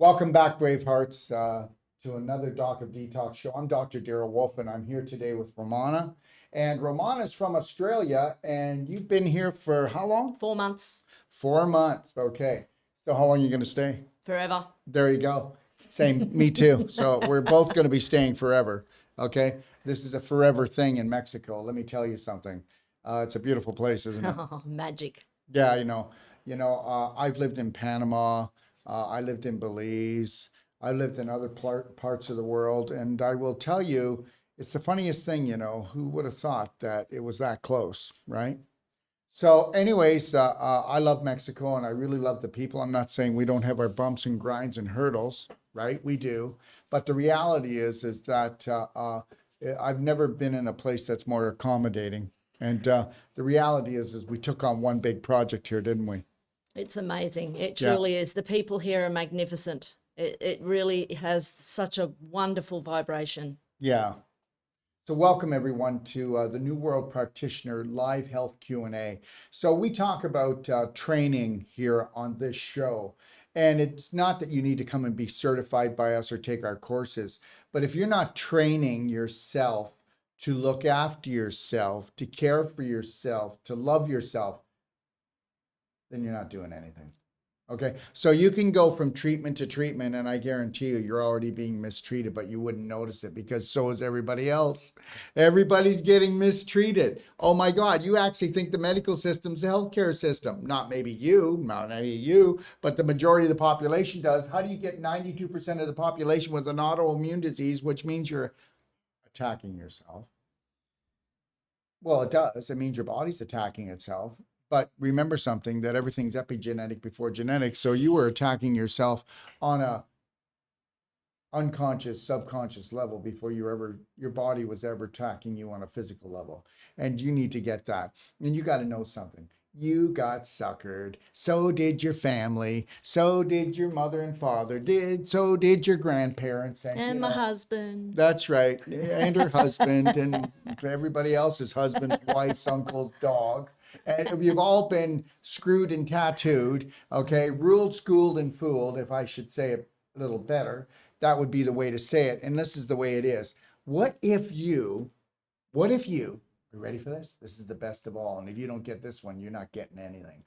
Welcome back, brave hearts, to another Doc of Detox show. I'm Dr. Daryl Wolf, and I'm here today with Romana. And Romana is from Australia, and you've been here for how long? 4 months. 4 months. Okay. So how long are you going to stay? Forever. There you go. Same. Me too. So we're both going to be staying forever. Okay. This is a forever thing in Mexico. Let me tell you something. It's a beautiful place, isn't it? Oh, magic. Yeah, I've lived in Panama. I lived in Belize. I lived in other parts of the world. And I will tell you, it's the funniest thing, who would have thought that it was that close, right? So anyways, I love Mexico and I really love the people. I'm not saying we don't have our bumps and grinds and hurdles, right? We do. But the reality is that I've never been in a place that's more accommodating. And the reality is we took on one big project here, didn't we? It's amazing. It truly is. The people here are magnificent. It really has such a wonderful vibration. Yeah. So welcome everyone to the New World Practitioner live health Q&A. So we talk about training here on this show. And it's not that you need to come and be certified by us or take our courses, but if you're not training yourself to look after yourself, to care for yourself, to love yourself, then you're not doing anything. Okay, so you can go from treatment to treatment, and I guarantee you're already being mistreated, but you wouldn't notice it because so is everybody else. Everybody's getting mistreated. Oh my God, you actually think the medical system's a healthcare system. Not maybe you, but the majority of the population does. How do you get 92% of the population with an autoimmune disease, which means you're attacking yourself? Well, it does. It means your body's attacking itself. But remember something, that everything's epigenetic before genetics. So you were attacking yourself on a unconscious, subconscious level before your body was ever attacking you on a physical level. And you need to get that. And you got to know something. You got suckered. So did your family. So did your mother and father. So did your grandparents. And my husband. That's right. And her husband and everybody else's husbands, wives, uncles, dog. And you've all been screwed and tattooed, okay, ruled, schooled, and fooled, if I should say it a little better. That would be the way to say it. And this is the way it is. What if you, are you ready for this? This is the best of all. And if you don't get this one, you're not getting anything.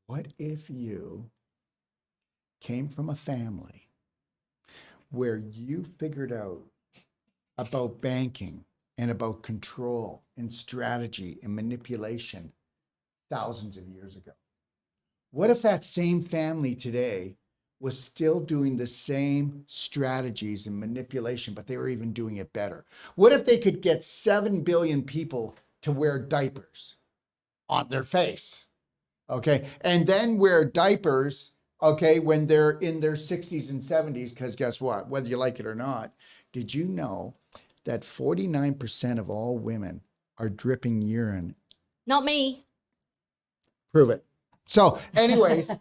What if you came from a family where you figured out about banking and about control and strategy and manipulation thousands of years ago? What if that same family today was still doing the same strategies and manipulation, but they were even doing it better? What if they could get 7 billion people to wear diapers on their face, okay? And then wear diapers, okay, when they're in their 60s and 70s, because guess what? Whether you like it or not, did you know that 49% of all women are dripping urine? Not me. Prove it. So anyways,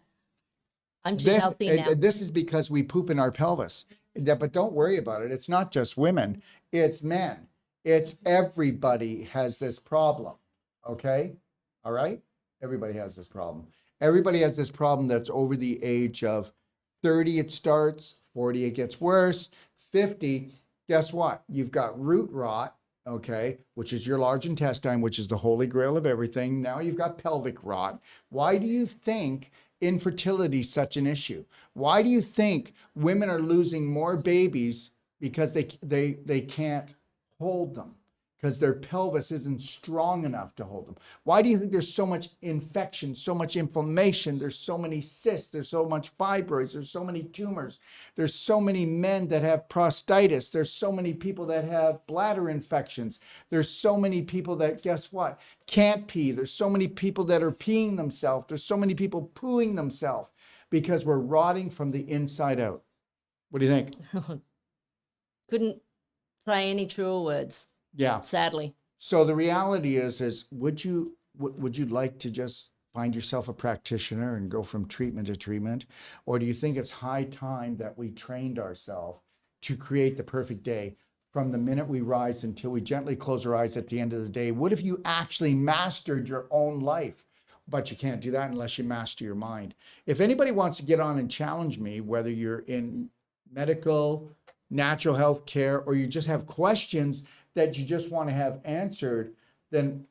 I'm too healthy now. This is because we poop in our pelvis. But don't worry about it. It's not just women. It's men. It's everybody has this problem. Okay? All right? Everybody has this problem. Everybody has this problem that's over the age of 30 it starts, 40 it gets worse, 50, guess what? You've got root rot, okay, which is your large intestine, which is the holy grail of everything. Now you've got pelvic rot. Why do you think infertility is such an issue? Why do you think women are losing more babies? Because they can't hold them, because their pelvis isn't strong enough to hold them. Why do you think there's so much infection, so much inflammation? There's so many cysts, there's so much fibroids, there's so many tumors, there's so many men that have prostatitis, there's so many people that have bladder infections, there's so many people that, guess what, can't pee, there's so many people that are peeing themselves, there's so many people pooing themselves, because we're rotting from the inside out. What do you think? Couldn't say any truer words. Yeah. Sadly. So the reality is would you like to just find yourself a practitioner and go from treatment to treatment? Or do you think it's high time that we trained ourselves to create the perfect day from the minute we rise until we gently close our eyes at the end of the day? What if you actually mastered your own life? but you can't do that unless you master your mind. If anybody wants to get on and challenge me, whether you're in medical, natural health care, or you just have questions that you just want to have answered, then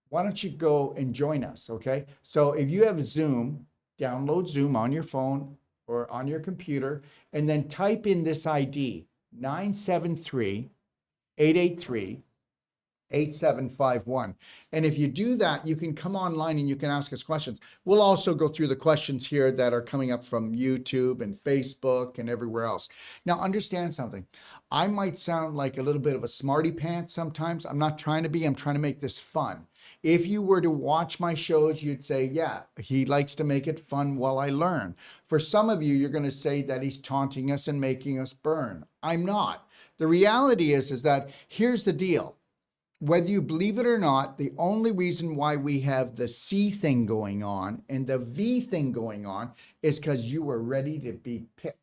why don't you go and join us, okay? So if you have Zoom, download Zoom on your phone or on your computer, and then type in this ID, 973-883-8751. And if you do that, you can come online and you can ask us questions. We'll also go through the questions here that are coming up from YouTube and Facebook and everywhere else. Now, understand something. I might sound like a little bit of a smarty pants sometimes. I'm not trying to be. I'm trying to make this fun. If you were to watch my shows, you'd say, yeah, he likes to make it fun while I learn. For some of you, you're going to say that he's taunting us and making us burn. I'm not. The reality is that here's the deal. Whether you believe it or not, the only reason why we have the C thing going on and the V thing going on is because you were ready to be picked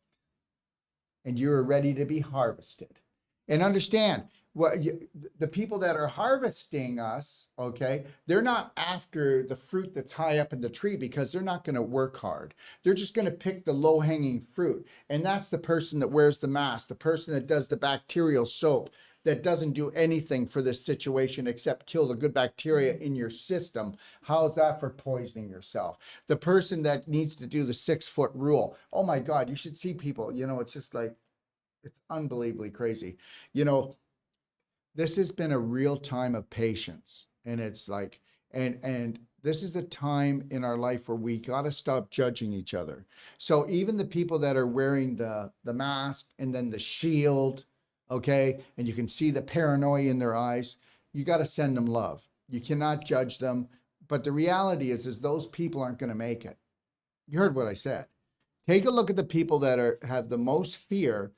and you were ready to be harvested. And understand, the people that are harvesting us, okay, they're not after the fruit that's high up in the tree because they're not going to work hard. They're just going to pick the low-hanging fruit. And that's the person that wears the mask, the person that does the bacterial soap, that doesn't do anything for this situation except kill the good bacteria in your system. How's that for poisoning yourself? The person that needs to do the 6-foot rule. Oh my God, you should see people, it's just like, it's unbelievably crazy. This has been a real time of patience. And it's like, and this is the time in our life where we got to stop judging each other. So even the people that are wearing the mask and then the shield, okay, and you can see the paranoia in their eyes, you got to send them love. You cannot judge them. But the reality is those people aren't going to make it. You heard what I said. Take a look at the people that have the most fear,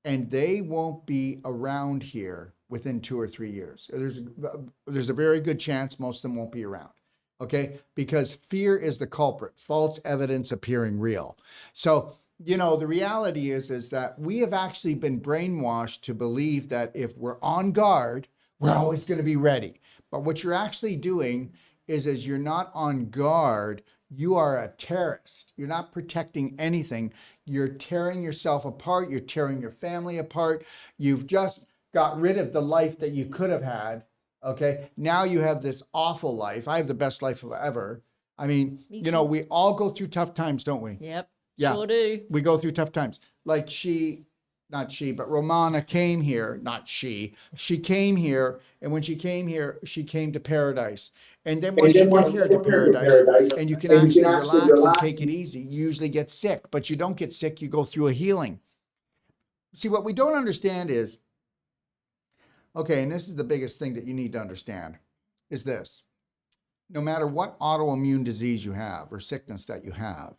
and they won't be around here within 2 or 3 years. There's a very good chance most of them won't be around, okay? Because fear is the culprit, false evidence appearing real. So, the reality is that we have actually been brainwashed to believe that if we're on guard, we're always going to be ready. But what you're actually doing is you're not on guard, you are a terrorist. You're not protecting anything. You're tearing yourself apart. You're tearing your family apart. You've just got rid of the life that you could have had. Okay. Now you have this awful life. I have the best life ever. I mean, we all go through tough times, don't we? Yep. Yeah. Sure do. We go through tough times. Like but Romana came here, she came here. And when she came here, she came to paradise. And then once you get here to paradise and you can actually relax and take it easy, you usually get sick, but you don't get sick. You go through a healing. See, what we don't understand is, okay, and this is the biggest thing that you need to understand, is this. No matter what autoimmune disease you have or sickness that you have,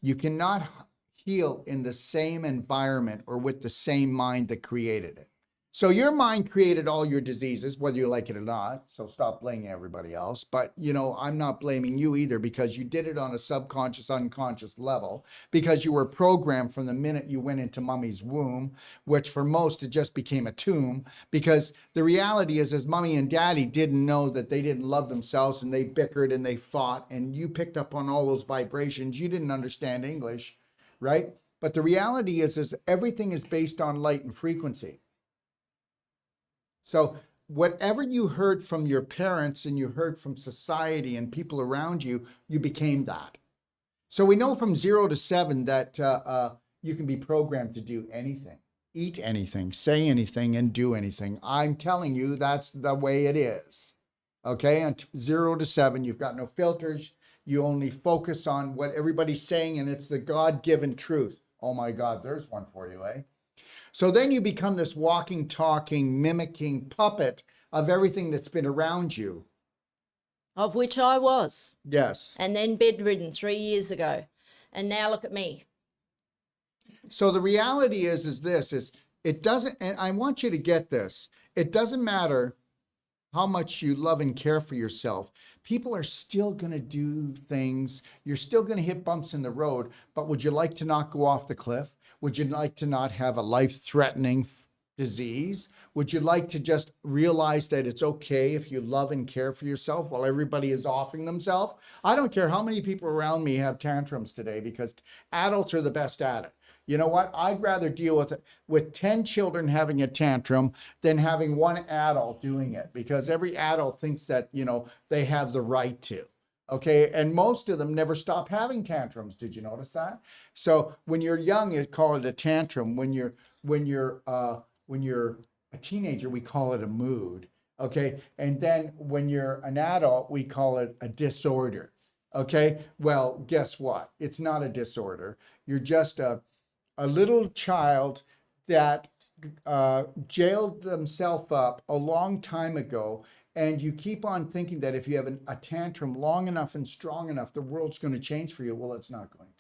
you cannot heal in the same environment or with the same mind that created it. So your mind created all your diseases, whether you like it or not. So stop blaming everybody else. But, I'm not blaming you either, because you did it on a subconscious, unconscious level, because you were programmed from the minute you went into mommy's womb, which for most, it just became a tomb. Because the reality is mommy and daddy didn't know that they didn't love themselves, and they bickered and they fought, and you picked up on all those vibrations. You didn't understand English, right? But the reality is everything is based on light and frequency. So whatever you heard from your parents and you heard from society and people around you, you became that. So we know from 0 to 7 that you can be programmed to do anything, eat anything, say anything, and do anything. I'm telling you, that's the way it is. Okay, and 0 to 7, you've got no filters. You only focus on what everybody's saying, and it's the God-given truth. Oh my God, there's one for you, eh? So then you become this walking, talking, mimicking puppet of everything that's been around you. Of which I was. Yes. And then bedridden 3 years ago. And now look at me. So the reality is it doesn't, and I want you to get this, it doesn't matter how much you love and care for yourself. People are still going to do things. You're still going to hit bumps in the road, but would you like to not go off the cliff? Would you like to not have a life-threatening disease? Would you like to just realize that it's okay if you love and care for yourself while everybody is offing themselves? I don't care how many people around me have tantrums today, because adults are the best at it. You know what? I'd rather deal with 10 children having a tantrum than having one adult doing it, because every adult thinks that, they have the right to. Okay, and most of them never stop having tantrums. Did you notice that? So when you're young, you call it a tantrum. When you're a teenager, we call it a mood. Okay, and then when you're an adult, we call it a disorder. Okay, well, guess what? It's not a disorder. You're just a little child that jailed themselves up a long time ago, and you keep on thinking that if you have a tantrum long enough and strong enough, the world's going to change for you. Well, it's not going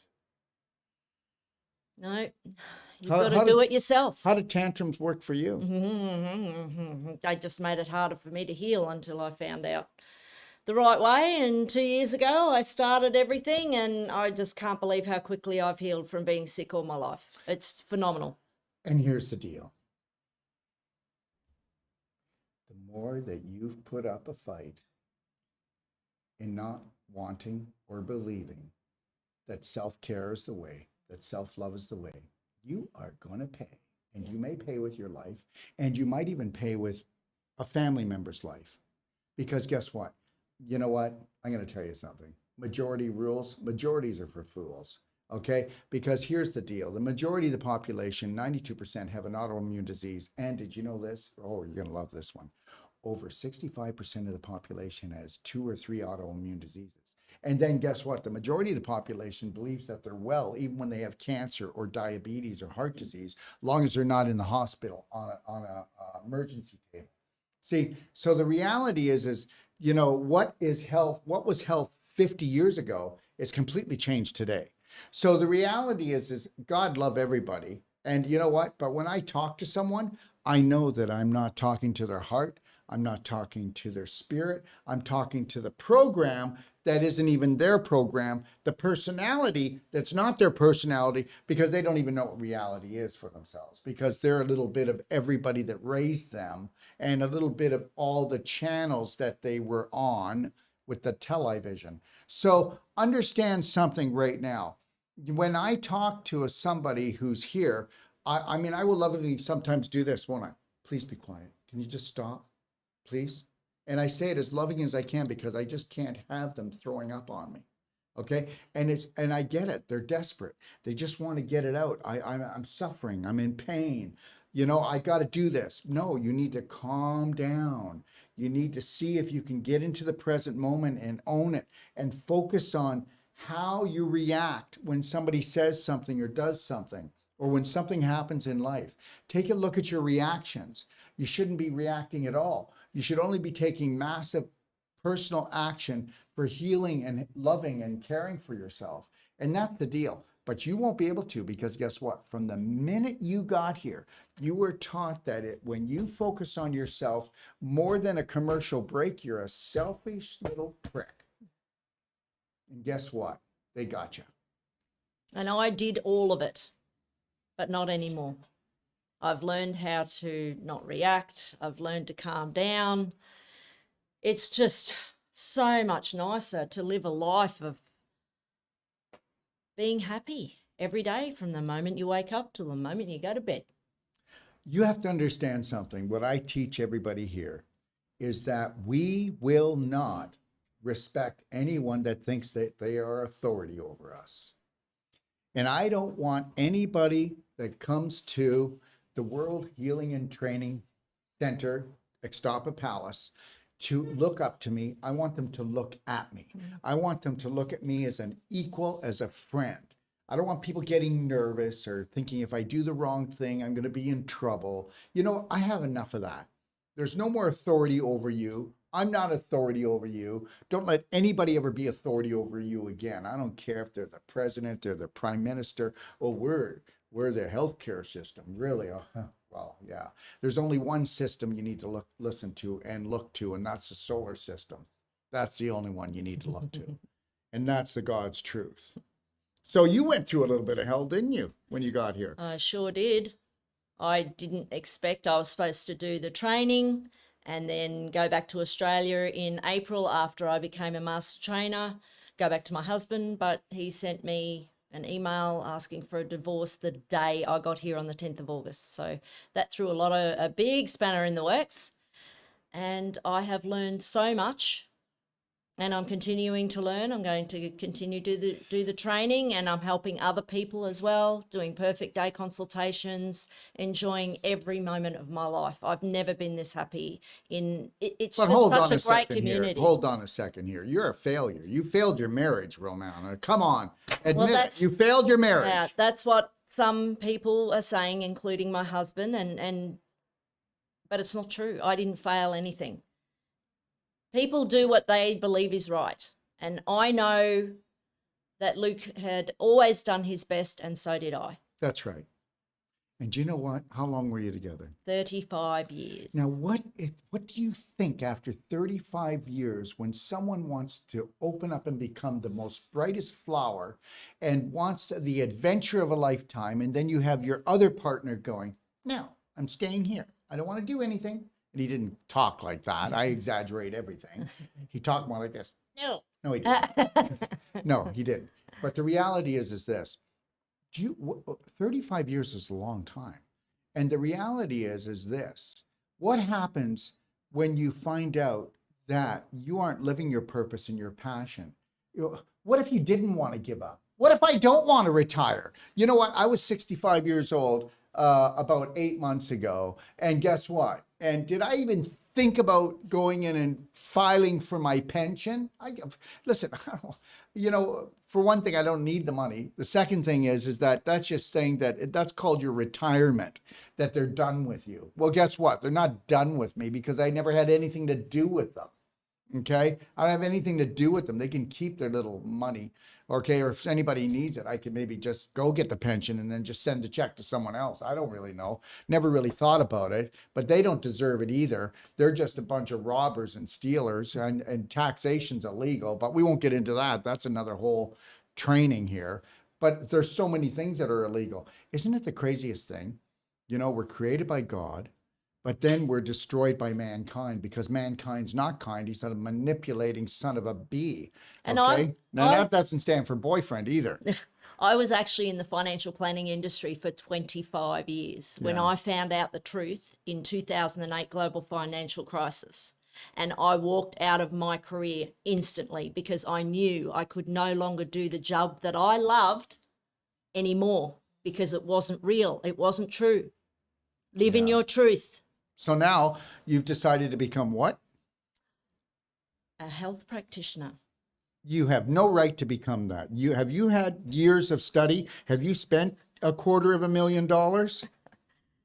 to. No, you've got to do it yourself. How did tantrums work for you? They just made it harder for me to heal until I found out the right way. And 2 years ago, I started everything, and I just can't believe how quickly I've healed from being sick all my life. It's phenomenal. And here's the deal. The more that you've put up a fight in not wanting or believing that self-care is the way, that self-love is the way, you are going to pay. And you may pay with your life, and you might even pay with a family member's life. Because guess what? You know what? I'm going to tell you something. Majority rules. Majorities are for fools. Okay? Because here's the deal. The majority of the population, 92%, have an autoimmune disease. And did you know this? Oh, you're going to love this one. Over 65% of the population has 2 or 3 autoimmune diseases. And then guess what? The majority of the population believes that they're well, even when they have cancer or diabetes or heart disease, long as they're not in the hospital on a emergency table. See, so the reality is, what is health? What was health 50 years ago is completely changed today. So the reality is God love everybody. And you know what? But when I talk to someone, I know that I'm not talking to their heart. I'm not talking to their spirit. I'm talking to the program that isn't even their program, the personality that's not their personality, because they don't even know what reality is for themselves, because they're a little bit of everybody that raised them and a little bit of all the channels that they were on with the television. So understand something right now. When I talk to somebody who's here, I mean, I will lovingly sometimes do this, won't I? Please be quiet. Can you just stop, please? And I say it as loving as I can, because I just can't have them throwing up on me. Okay. And I get it. They're desperate. They just want to get it out. I'm suffering. I'm in pain. I got to do this. No, you need to calm down. You need to see if you can get into the present moment and own it and focus on how you react when somebody says something or does something, or when something happens in life. Take a look at your reactions. You shouldn't be reacting at all. You should only be taking massive personal action for healing and loving and caring for yourself. And that's the deal. But you won't be able to, because guess what? From the minute you got here, you were taught that when you focus on yourself more than a commercial break, you're a selfish little prick. And guess what? They got you. And I did all of it, but not anymore. I've learned how to not react. I've learned to calm down. It's just so much nicer to live a life of being happy every day, from the moment you wake up till the moment you go to bed. You have to understand something. What I teach everybody here is that we will not respect anyone that thinks that they are authority over us. And I don't want anybody that comes to the World Healing and Training Center, Ixtapa Palace, to look up to me. I want them to look at me. I want them to look at me as an equal, as a friend. I don't want people getting nervous or thinking if I do the wrong thing, I'm going to be in trouble. I have enough of that. There's no more authority over you. I'm not authority over you. Don't let anybody ever be authority over you again. I don't care if they're the president, they're the prime minister, or we're the healthcare system. Really? Well, yeah. There's only one system you need to listen to and look to, and that's the solar system. That's the only one you need to look to. And that's the God's truth. So you went through a little bit of hell, didn't you, when you got here? I sure did. I didn't expect. I was supposed to do the training and then go back to Australia in April after I became a master trainer, go back to my husband, but he sent me an email asking for a divorce the day I got here on the 10th of August. So that threw a big spanner in the works. And I have learned so much, and I'm continuing to learn. I'm going to continue to do the training, and I'm helping other people as well, doing perfect day consultations, enjoying every moment of my life. I've never been this happy it's But just hold such on a a great second community. here. Hold on a second here. You're a failure. You failed your marriage, Romana. Come on. Admit it. You failed your marriage. Yeah, that's what some people are saying, including my husband, but it's not true. I didn't fail anything. People do what they believe is right. And I know that Luke had always done his best, and so did I. That's right. And do you know what? How long were you together? 35 years. Now, what do you think after 35 years when someone wants to open up and become the most brightest flower and wants the adventure of a lifetime, and then you have your other partner going, no, I'm staying here. I don't want to do anything. And he didn't talk like that. I exaggerate everything. He talked more like this. No, he didn't. No, he didn't. But the reality is this. 35 years is a long time. And the reality is this. What happens when you find out that you aren't living your purpose and your passion? What if you didn't want to give up? What if I don't want to retire? You know what? I was 65 years old about 8 months ago. And guess what? And did I even think about going in and filing for my pension? Listen, for one thing, I don't need the money. The second thing is that that's just saying that that's called your retirement, that they're done with you. Well, guess what? They're not done with me because I never had anything to do with them. Okay? I don't have anything to do with them. They can keep their little money. Okay, or if anybody needs it, I could maybe just go get the pension and then just send a check to someone else. I don't really know. Never really thought about it, but they don't deserve it either. They're just a bunch of robbers and stealers, and taxation's illegal, but we won't get into that. That's another whole training here. But there's so many things that are illegal. Isn't it the craziest thing? We're created by God, but then we're destroyed by mankind because mankind's not kind. He's a manipulating son of a bee. And okay? Now, that doesn't stand for boyfriend either. I was actually in the financial planning industry for 25 years when I found out the truth in 2008 global financial crisis. And I walked out of my career instantly because I knew I could no longer do the job that I loved anymore because it wasn't real. It wasn't true. Live in your truth. So now you've decided to become what? A health practitioner. You have no right to become that. Have you had years of study? Have you spent $250,000?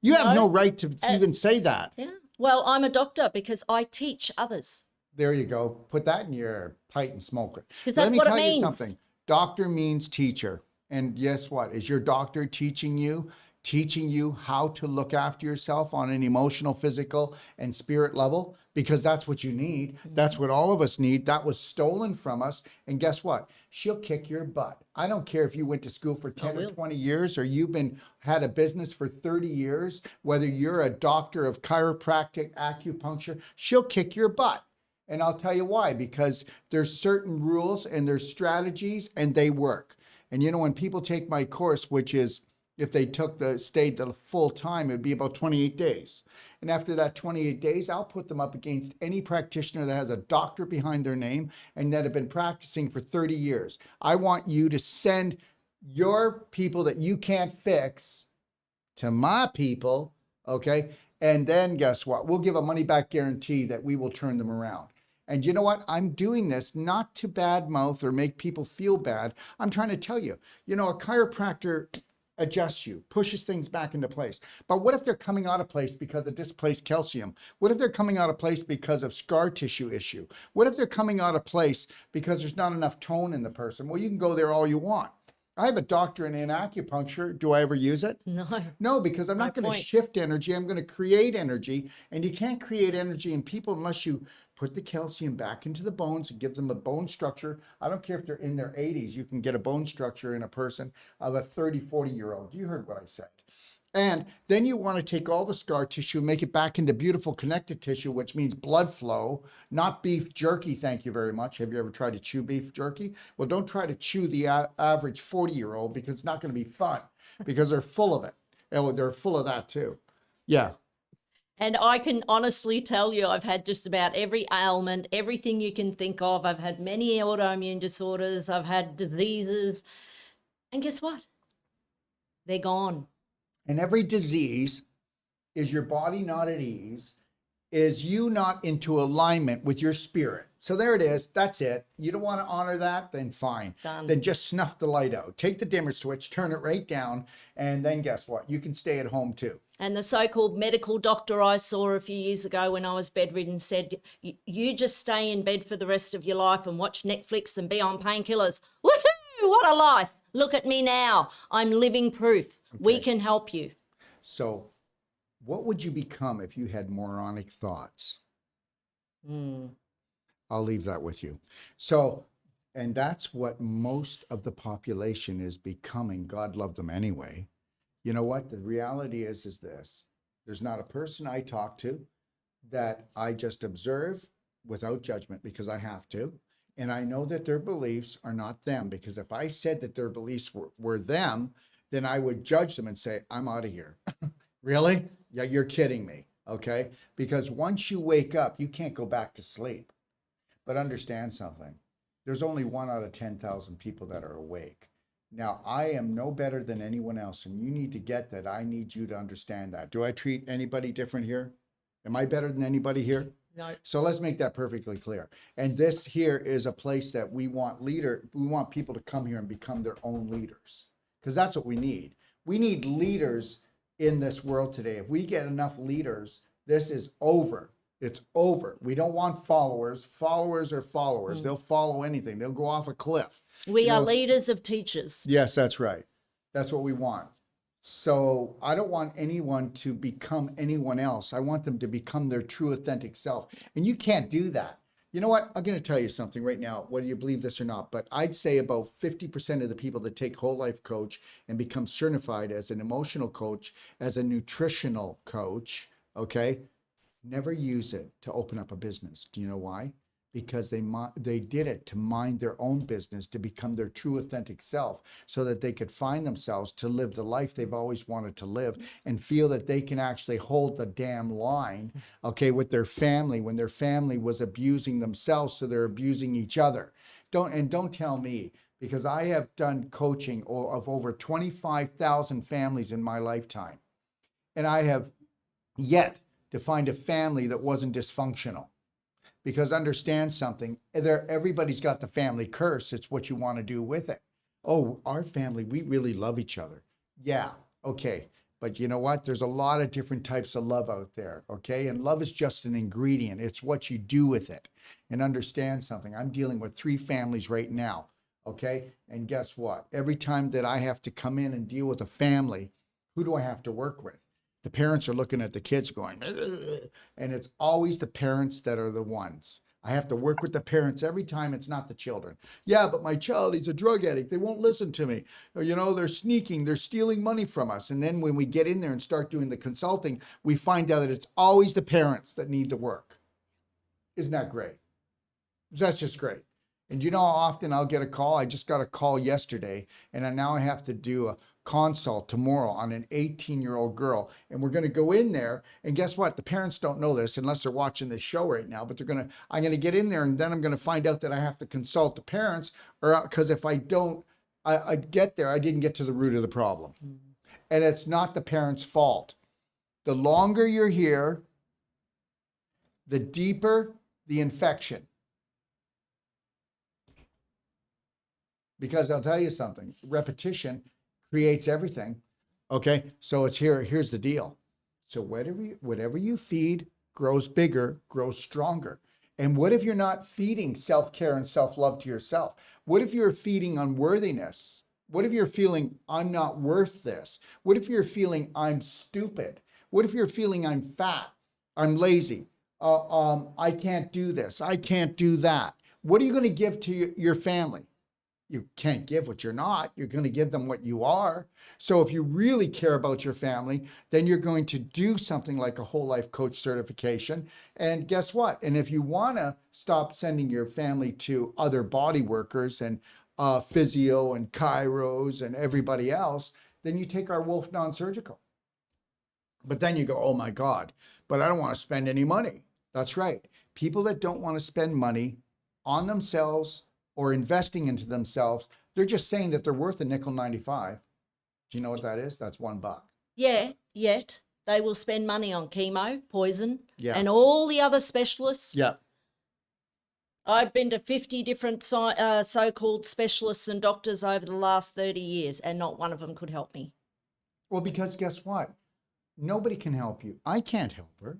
You have no right to even say that. Yeah. Well, I'm a doctor because I teach others. There you go. Put that in your pipe and smoke it. Because that's what it means. Let me tell you something. Doctor means teacher. And guess what? Is your doctor teaching you how to look after yourself on an emotional, physical, and spirit level? Because that's what you need. That's what all of us need. That was stolen from us. And guess what? She'll kick your butt. I don't care if you went to school for 10 or 20 years or you've had a business for 30 years, whether you're a doctor of chiropractic, acupuncture, she'll kick your butt. And I'll tell you why, because there's certain rules and there's strategies and they work. And when people take my course, which is, if they stayed the full time, it'd be about 28 days. And after that 28 days, I'll put them up against any practitioner that has a doctor behind their name and that have been practicing for 30 years. I want you to send your people that you can't fix to my people, okay? And then guess what? We'll give a money back guarantee that we will turn them around. And you know what? I'm doing this not to badmouth or make people feel bad. I'm trying to tell you, a chiropractor adjusts you, pushes things back into place. But what if they're coming out of place because of displaced calcium? What if they're coming out of place because of scar tissue issue? What if they're coming out of place because there's not enough tone in the person? Well, you can go there all you want. I have a doctorate in acupuncture. Do I ever use it? No, because I'm not going to shift energy. I'm going to create energy. And you can't create energy in people unless you put the calcium back into the bones and give them a bone structure. I don't care if they're in their 80s. You can get a bone structure in a person of a 30, 40-year-old. You heard what I said. And then you want to take all the scar tissue and make it back into beautiful connective tissue, which means blood flow, not beef jerky. Thank you very much. Have you ever tried to chew beef jerky? Well, don't try to chew the average 40-year-old because it's not going to be fun because they're full of it. And they're full of that too. Yeah. And I can honestly tell you, I've had just about every ailment, everything you can think of. I've had many autoimmune disorders. I've had diseases. And guess what? They're gone. And every disease is your body not at ease, is you not into alignment with your spirit. So there it is. That's it. You don't want to honor that? Then fine. Done. Then just snuff the light out. Take the dimmer switch, turn it right down, and then guess what? You can stay at home too. And the so-called medical doctor I saw a few years ago when I was bedridden said, you just stay in bed for the rest of your life and watch Netflix and be on painkillers. Woohoo! What a life. Look at me now. I'm living proof. Okay. We can help you. So what would you become if you had moronic thoughts? I'll leave that with you. So, and that's what most of the population is becoming. God love them anyway. You know what? The reality is this. There's not a person I talk to that I just observe without judgment because I have to. And I know that their beliefs are not them, because if I said that their beliefs were them, then I would judge them and say, I'm out of here. Really? Yeah, you're kidding me. Okay? Because once you wake up, you can't go back to sleep. But understand something. There's only 1 out of 10,000 people that are awake. Now, I am no better than anyone else, and you need to get that. I need you to understand that. Do I treat anybody different here? Am I better than anybody here? No. So let's make that perfectly clear. And this here is a place that we want people to come here and become their own leaders, because that's what we need. We need leaders in this world today. If we get enough leaders, this is over. It's over. We don't want followers. Followers are followers. They'll follow anything. They'll go off a cliff. We are leaders of teachers. Yes, that's right. That's what we want. So I don't want anyone to become anyone else. I want them to become their true, authentic self. And you can't do that. You know what? I'm going to tell you something right now, whether you believe this or not, but I'd say about 50% of the people that take Whole Life Coach and become certified as an emotional coach, as a nutritional coach, okay, never use it to open up a business. Do you know why? Because they did it to mind their own business, to become their true authentic self, so that they could find themselves to live the life they've always wanted to live and feel that they can actually hold the damn line, okay, with their family when their family was abusing themselves, so they're abusing each other. Don't tell me, because I have done coaching of over 25,000 families in my lifetime, and I have yet to find a family that wasn't dysfunctional. Because understand something, everybody's got the family curse. It's what you want to do with it. Oh, our family, we really love each other. Yeah, okay. But you know what? There's a lot of different types of love out there, okay? And love is just an ingredient. It's what you do with it. And understand something. I'm dealing with 3 families right now, okay? And guess what? Every time that I have to come in and deal with a family, who do I have to work with? The parents are looking at the kids going, ugh, and it's always the parents that are the ones. I have to work with the parents every time. It's not the children. Yeah, but my child, he's a drug addict. They won't listen to me. Or, you know, they're sneaking. They're stealing money from us. And then when we get in there and start doing the consulting, we find out that it's always the parents that need the work. Isn't that great? That's just great. And you know how often I'll get a call? I just got a call yesterday, and now I have to do a consult tomorrow on an 18-year-old girl, and we're going to go in there, and guess what? The parents don't know this unless they're watching this show right now, but I'm going to get in there, and then I'm going to find out that I have to consult the parents, or because if I don't, I get there, I didn't get to the root of the problem. And it's not the parents' fault. The longer you're here, the deeper the infection. Because I'll tell you something, repetition creates everything. Okay, so here's the deal. So whatever you feed grows bigger, grows stronger. And what if you're not feeding self-care and self-love to yourself? What if you're feeding unworthiness? What if you're feeling I'm not worth this? What if you're feeling I'm stupid? What if you're feeling I'm fat, I'm lazy, I can't do this, I can't do that? What are you going to give to your family? You can't give what you're not. You're going to give them what you are. So if you really care about your family, then you're going to do something like a whole life coach certification. And guess what? And if you want to stop sending your family to other body workers and physio and chiros and everybody else, then you take our Wolf non-surgical. But then you go, oh my God, but I don't want to spend any money. That's right. People that don't want to spend money on themselves or investing into themselves, they're just saying that they're worth a nickel 95. Do you know what that is? That's $1. Yeah, yet they will spend money on chemo, poison, Yeah. and all the other specialists. Yeah. I've been to 50 different so-called specialists and doctors over the last 30 years, and not one of them could help me. Well, because guess what? Nobody can help you. I can't help her.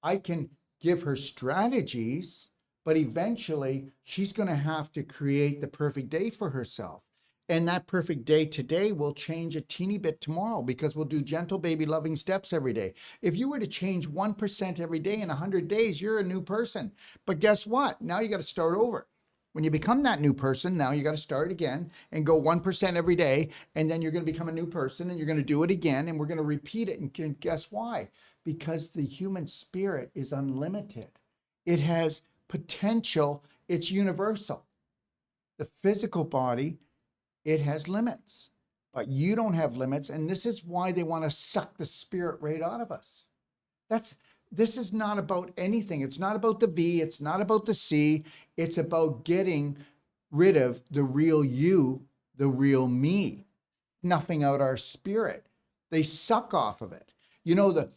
I can give her strategies, but eventually she's going to have to create the perfect day for herself. And that perfect day today will change a teeny bit tomorrow because we'll do gentle baby loving steps every day. If you were to change 1% every day in 100 days, you're a new person. But guess what? Now you got to start over. When you become that new person, now you got to start again and go 1% every day. And then you're going to become a new person and you're going to do it again. And we're going to repeat it. And guess why? Because the human spirit is unlimited. It has potential. It's universal. The physical body, it has limits, but you don't have limits. And this is why they want to suck the spirit right out of us. This is not about anything. It's not about the V. It's not about the C. It's about getting rid of the real you, the real me, snuffing out our spirit. They suck off of it. You know,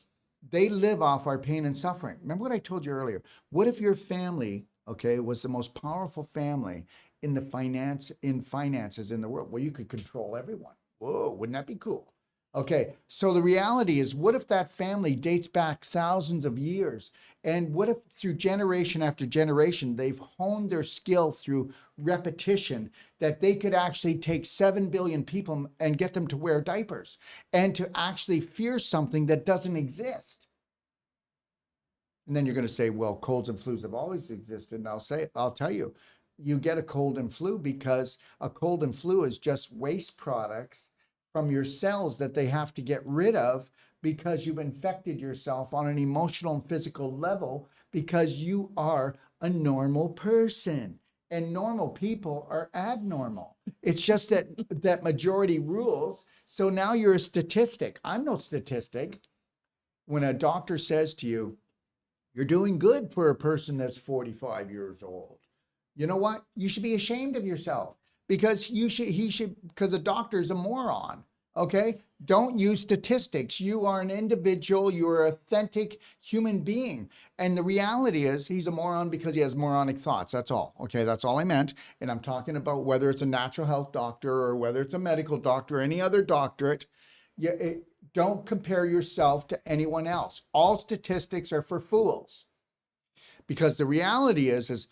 they live off our pain and suffering. Remember what I told you earlier? What if your family, okay, was the most powerful family in finances in the world? Well, you could control everyone. Whoa, wouldn't that be cool? Okay, so the reality is, what if that family dates back thousands of years? And what if through generation after generation, they've honed their skill through repetition, that they could actually take 7 billion people and get them to wear diapers and to actually fear something that doesn't exist? And then you're going to say, well, colds and flus have always existed. And I'll tell you, you get a cold and flu because a cold and flu is just waste products from your cells that they have to get rid of because you've infected yourself on an emotional and physical level because you are a normal person. And normal people are abnormal. It's just that majority rules. So now you're a statistic. I'm no statistic. When a doctor says to you, you're doing good for a person that's 45 years old, you know what? You should be ashamed of yourself. Because because a doctor is a moron, okay? Don't use statistics. You are an individual. You are an authentic human being. And the reality is he's a moron because he has moronic thoughts. That's all, okay? That's all I meant. And I'm talking about whether it's a natural health doctor or whether it's a medical doctor or any other doctorate. Don't compare yourself to anyone else. All statistics are for fools. Because the reality is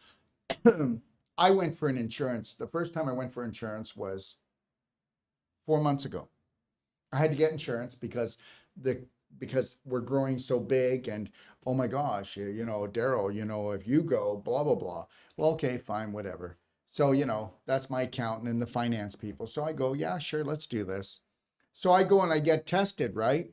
I went for an insurance. The first time I went for insurance was 4 months ago. I had to get insurance because we're growing so big and oh my gosh, you know, Daryl, you know, if you go, blah, blah, blah. Well, okay, fine, whatever. So, you know, that's my accountant and the finance people. So I go, yeah, sure, let's do this. So I go and I get tested, right?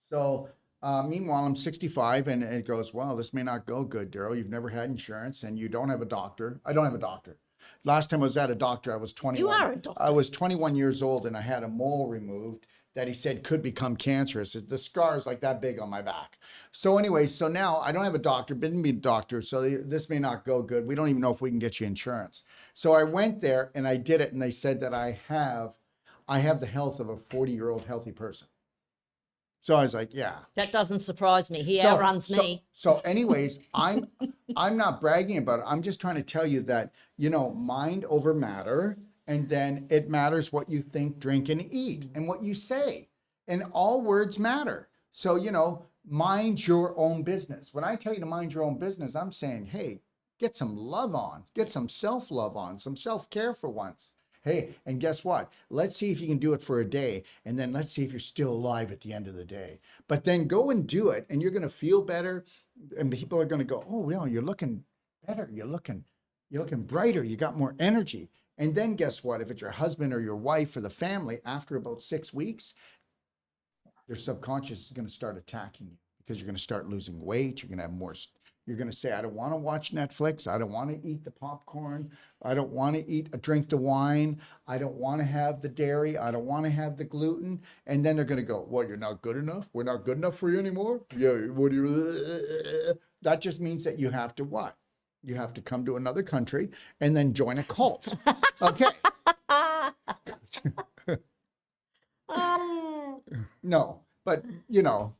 So meanwhile, I'm 65 and it goes, well, this may not go good, Daryl. You've never had insurance and you don't have a doctor. I don't have a doctor. Last time I was at a doctor, I was 21. You are a doctor. I was 21 years old and I had a mole removed that he said could become cancerous. The scar is like that big on my back. So anyway, so now I don't have a doctor, didn't be a doctor, so this may not go good. We don't even know if we can get you insurance. So I went there and I did it and they said that I have the health of a 40-year-old healthy person. So I was like, yeah. That doesn't surprise me. He outruns me. So anyways, I'm not bragging about it. I'm just trying to tell you that, you know, mind over matter. And then it matters what you think, drink, and eat and what you say. And all words matter. So, you know, mind your own business. When I tell you to mind your own business, I'm saying, hey, get some love on, get some self-love on, some self-care for once. Hey, and guess what? Let's see if you can do it for a day. And then let's see if you're still alive at the end of the day. But then go and do it and you're going to feel better. And people are going to go, oh, well, you're looking better. You're looking brighter. You got more energy. And then guess what? If it's your husband or your wife or the family, after about 6 weeks, your subconscious is going to start attacking you because you're going to start losing weight. You're going to have more. You're going to say, I don't want to watch Netflix. I don't want to eat the popcorn. I don't want to drink the wine. I don't want to have the dairy. I don't want to have the gluten. And then they're going to go, well, you're not good enough. We're not good enough for you anymore. Yeah. What do you? That just means that you have to what? You have to come to another country and then join a cult. Okay. No, but you know.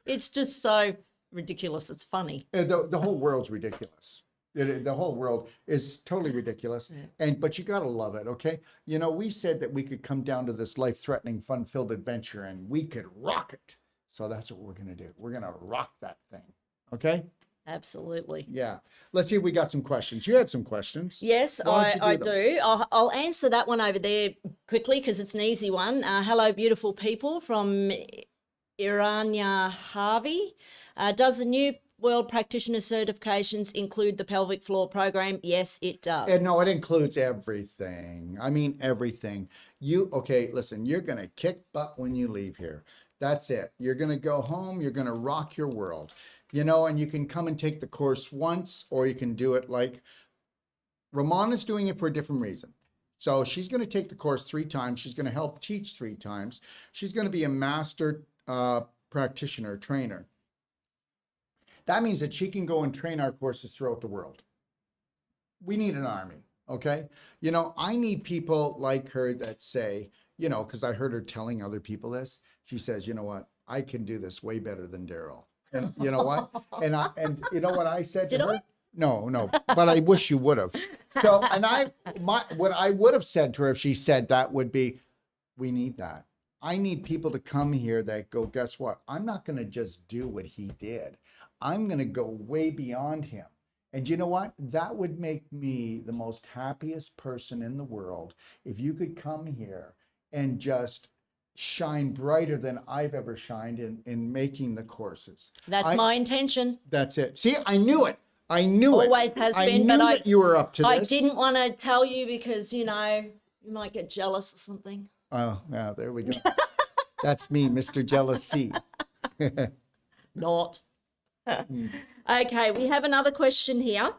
It's just so ridiculous. It's funny. The whole world's ridiculous. The whole world is totally ridiculous. Yeah. But you got to love it, okay? You know, we said that we could come down to this life-threatening, fun-filled adventure and we could rock it. So that's what we're going to do. We're going to rock that thing, okay? Absolutely. Yeah. Let's see if we got some questions. You had some questions. Yes, I do. I'll answer that one over there quickly because it's an easy one. Hello, beautiful people from Irania Harvey. Does the new World Practitioner certifications include the pelvic floor program? Yes, it does. And no, it includes everything. I mean, everything. Okay, listen, you're going to kick butt when you leave here. That's it. You're going to go home. You're going to rock your world. You know, and you can come and take the course once, or you can do it like Romana's doing it for a different reason. So she's going to take the course 3 times. She's going to help teach 3 times. She's going to be a master practitioner, trainer. That means that she can go and train our courses throughout the world. We need an army, okay? You know, I need people like her that say, you know, because I heard her telling other people this. She says, you know what? I can do this way better than Daryl. And you know what? And you know what I said to her? No, but I wish you would have. So, what I would have said to her if she said that would be, we need that. I need people to come here that go, guess what? I'm not going to just do what he did. I'm going to go way beyond him. And you know what? That would make me the most happiest person in the world if you could come here and just shine brighter than I've ever shined in making the courses. That's my intention. That's it. See, I knew it. I knew it. Always has I been, knew but that you were up to this. I didn't want to tell you because, you know, you might get jealous or something. Oh, yeah, there we go. That's me, Mr. Jealousy. Not. Okay, we have another question here.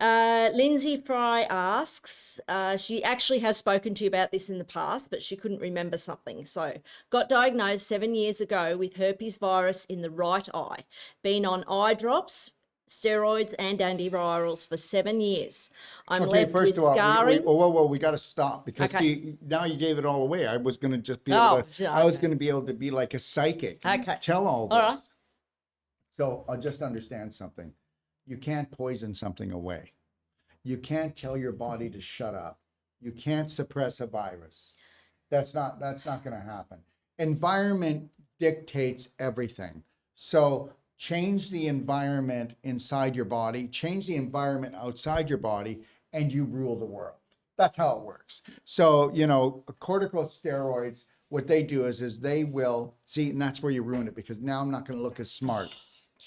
Lindsay Fry asks, she actually has spoken to you about this in the past, but she couldn't remember something. So, got diagnosed 7 years ago with herpes virus in the right eye. Been on eye drops, steroids and antivirals for 7 years. I'm left with scarring. Whoa, we got to stop because see, now you gave it all away. I was going to just be able to, I was going to be able to be like a psychic and tell all this. Right. So I'll just understand something. You can't poison something away. You can't tell your body to shut up. You can't suppress a virus. That's not going to happen. Environment dictates everything. So change the environment inside your body, change the environment outside your body, and you rule the world. That's how it works. So, you know, corticosteroids, what they do is they will, see, and that's where you ruin it because now I'm not going to look as smart.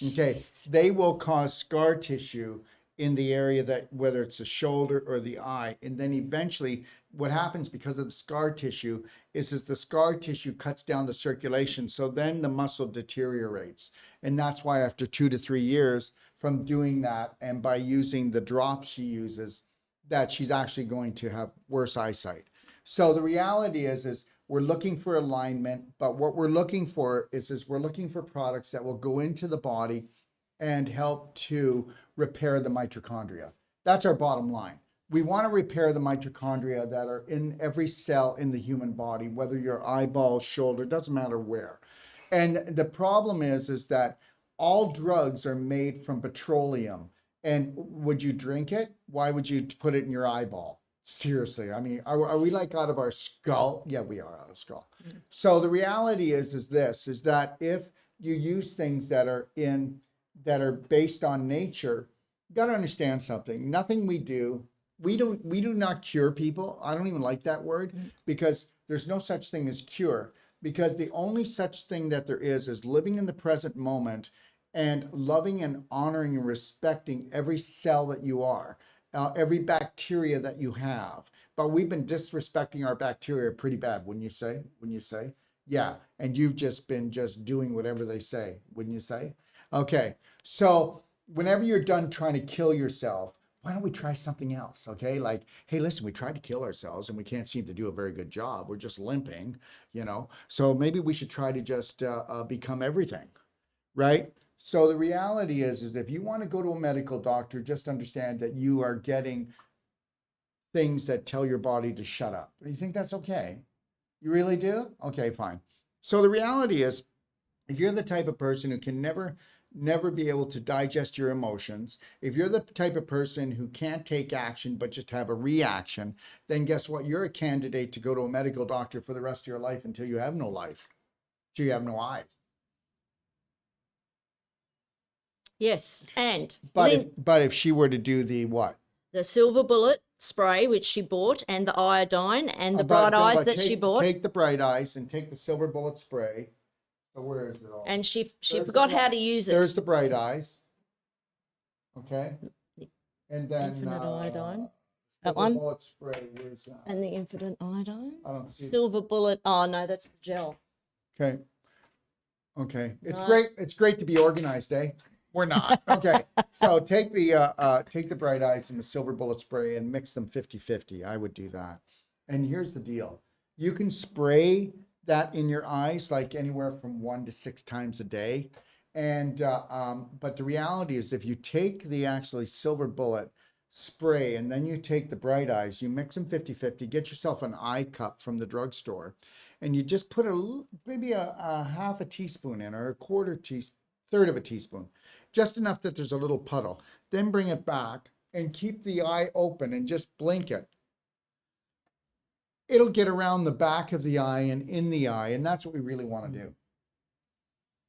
Okay, they will cause scar tissue in the area that, whether it's the shoulder or the eye, and then eventually what happens because of the scar tissue is the scar tissue cuts down the circulation, so then the muscle deteriorates. And that's why after 2 to 3 years from doing that and by using the drops she uses, that she's actually going to have worse eyesight. So the reality is we're looking for alignment, but what we're looking for is we're looking for products that will go into the body and help to repair the mitochondria. That's our bottom line. We want to repair the mitochondria that are in every cell in the human body, whether your eyeball, shoulder, doesn't matter where. And the problem is that all drugs are made from petroleum. And would you drink it? Why would you put it in your eyeball? Seriously, I mean, are we like out of our skull? Yeah, we are out of skull. Mm-hmm. So the reality is that if you use things that are based on nature, you got to understand something. Nothing we do not cure people. I don't even like that word because there's no such thing as cure, because the only such thing that there is living in the present moment and loving and honoring and respecting every cell that you are. every bacteria that you have. But we've been disrespecting our bacteria pretty bad, wouldn't you say? Wouldn't you say? Yeah, and you've just been doing whatever they say, wouldn't you say? Okay, so whenever you're done trying to kill yourself, why don't we try something else? Okay, like, hey, listen, we tried to kill ourselves and we can't seem to do a very good job. We're just limping, So maybe we should try to just become everything, right? So the reality is if you want to go to a medical doctor, just understand that you are getting things that tell your body to shut up. Do you think that's okay? You really do? Okay, fine. So the reality is, if you're the type of person who can never be able to digest your emotions, if you're the type of person who can't take action but just have a reaction, then guess what? You're a candidate to go to a medical doctor for the rest of your life until you have no life, until you have no eyes. Yes, and but if she were to do the what? The silver bullet spray, which she bought, and the iodine, and the bright eyes that she bought. Take the bright eyes and take the silver bullet spray. So where is it all? And she forgot how to use it. There's the bright eyes. Okay. And then infinite iodine. That one. Bullet spray. Where's that? And the infinite iodine. I don't see silver bullet. Oh no, that's the gel. Okay. Okay. It's great. It's great to be organized, eh? We're not. Okay. So take the bright eyes and the silver bullet spray and mix them 50-50. I would do that. And here's the deal. You can spray that in your eyes like anywhere from 1 to 6 times a day. And but the reality is if you take the actually silver bullet spray and then you take the bright eyes, you mix them 50-50, get yourself an eye cup from the drugstore, and you just put maybe a half a teaspoon in, or a third of a teaspoon, just enough that there's a little puddle. Then bring it back and keep the eye open and just blink it. It'll get around the back of the eye and in the eye, and that's what we really want to do.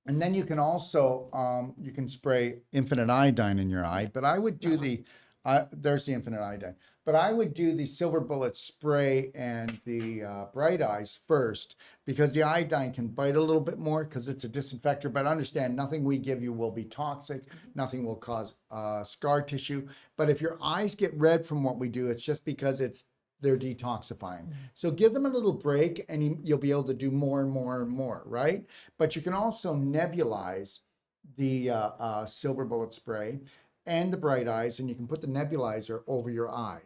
And then you can also, you can spray infinite iodine in your eye, but I would do there's the infinite iodine, but I would do the silver bullet spray and the bright eyes first, because the iodine can bite a little bit more because it's a disinfector. But understand, nothing we give you will be toxic, nothing will cause scar tissue. But if your eyes get red from what we do, it's just because they're detoxifying. So give them a little break and you'll be able to do more and more and more, right? But you can also nebulize the silver bullet spray and the bright eyes, and you can put the nebulizer over your eye.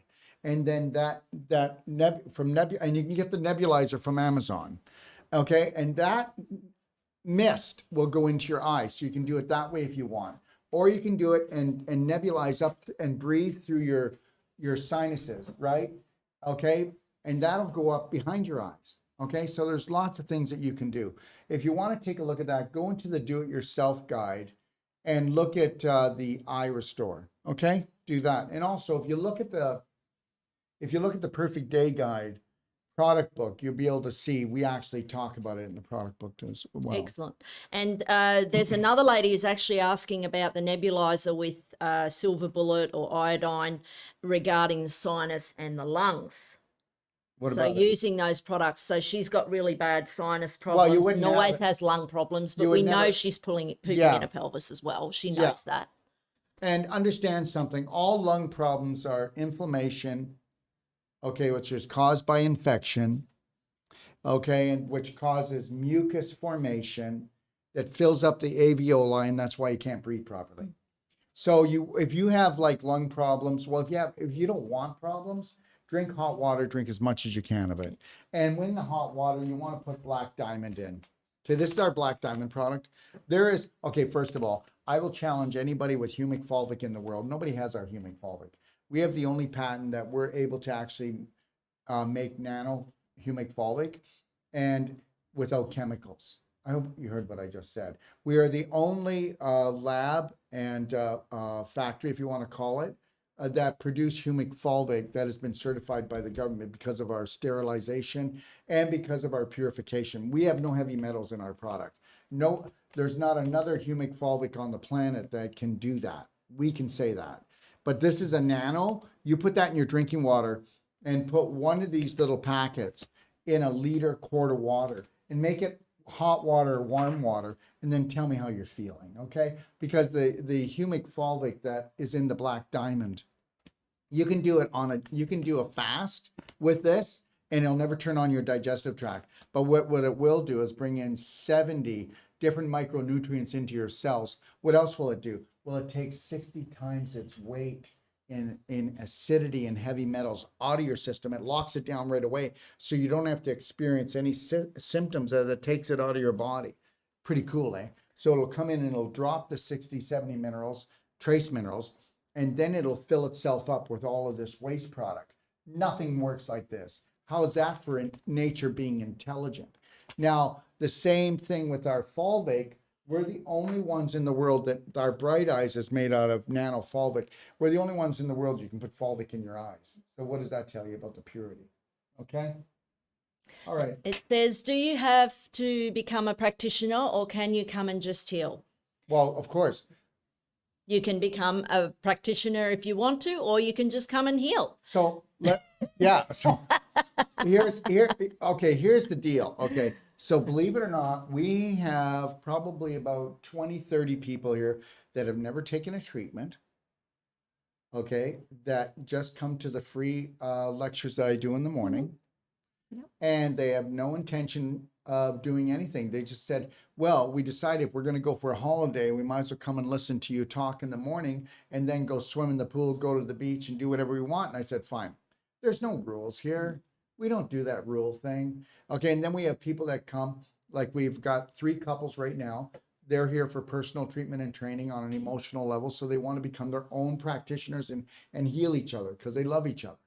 And then and you can get the nebulizer from Amazon. Okay, and that mist will go into your eye. So you can do it that way if you want. Or you can do it and nebulize up and breathe through your sinuses, right? Okay, and that'll go up behind your eyes. Okay, so there's lots of things that you can do. If you want to take a look at that, go into the do-it-yourself guide and look at the eye restore. Okay, do that. And also, if you look at the Perfect Day Guide product book, you'll be able to see we actually talk about it in the product book as well. Excellent. And there's another lady who's actually asking about the nebulizer with silver bullet or iodine regarding the sinus and the lungs. What so about using those products. So she's got really bad sinus problems and always has lung problems, but we know she's pooping in her pelvis as well. She knows that. And understand something, all lung problems are inflammation, okay, which is caused by infection, okay, and which causes mucus formation that fills up the alveoli, and that's why you can't breathe properly. So if you have like lung problems, well, if you don't want problems, drink hot water, drink as much as you can of it. And when the hot water, you want to put Black Diamond in. Okay, this is our Black Diamond product. First of all, I will challenge anybody with humic fulvic in the world. Nobody has our humic fulvic. We have the only patent that we're able to actually make nano humic fulvic and without chemicals. I hope you heard what I just said. We are the only lab and factory, if you want to call it, that produce humic fulvic that has been certified by the government because of our sterilization and because of our purification. We have no heavy metals in our product. No, there's not another humic fulvic on the planet that can do that. We can say that. But this is a nano. You put that in your drinking water and put one of these little packets in a liter quart of water and make it hot water or warm water, and then tell me how you're feeling, okay? Because the humic fulvic that is in the Black Diamond You can do it you can do a fast with this, and it'll never turn on your digestive tract. But what it will do is bring in 70 different micronutrients into your cells. What else will it do? Well, it takes 60 times its weight in acidity and heavy metals out of your system. It locks it down right away, so you don't have to experience any symptoms as it takes it out of your body. Pretty cool, eh? So it'll come in and it'll drop the 60, 70 minerals, trace minerals, and then it'll fill itself up with all of this waste product. Nothing works like this. How is that for nature being intelligent? Now, the same thing with our fulvic. We're the only ones in the world that our Bright Eyes is made out of nanofulvic. We're the only ones in the world you can put fulvic in your eyes. So what does that tell you about the purity? Okay. All right. It says, do you have to become a practitioner or can you come and just heal? Well, of course. You can become a practitioner if you want to, or you can just come and heal. So yeah. So here's the deal. Okay. So believe it or not, we have probably about 20, 30 people here that have never taken a treatment. Okay. That just come to the free lectures that I do in the morning. Yep. And they have no intention of doing anything. They just said, well, we decided if we're going to go for a holiday, we might as well come and listen to you talk in the morning and then go swim in the pool, go to the beach and do whatever we want. And I said, fine. There's no rules here. We don't do that rule thing. Okay. And then we have people that come, like we've got 3 couples right now. They're here for personal treatment and training on an emotional level. So they want to become their own practitioners and heal each other because they love each other.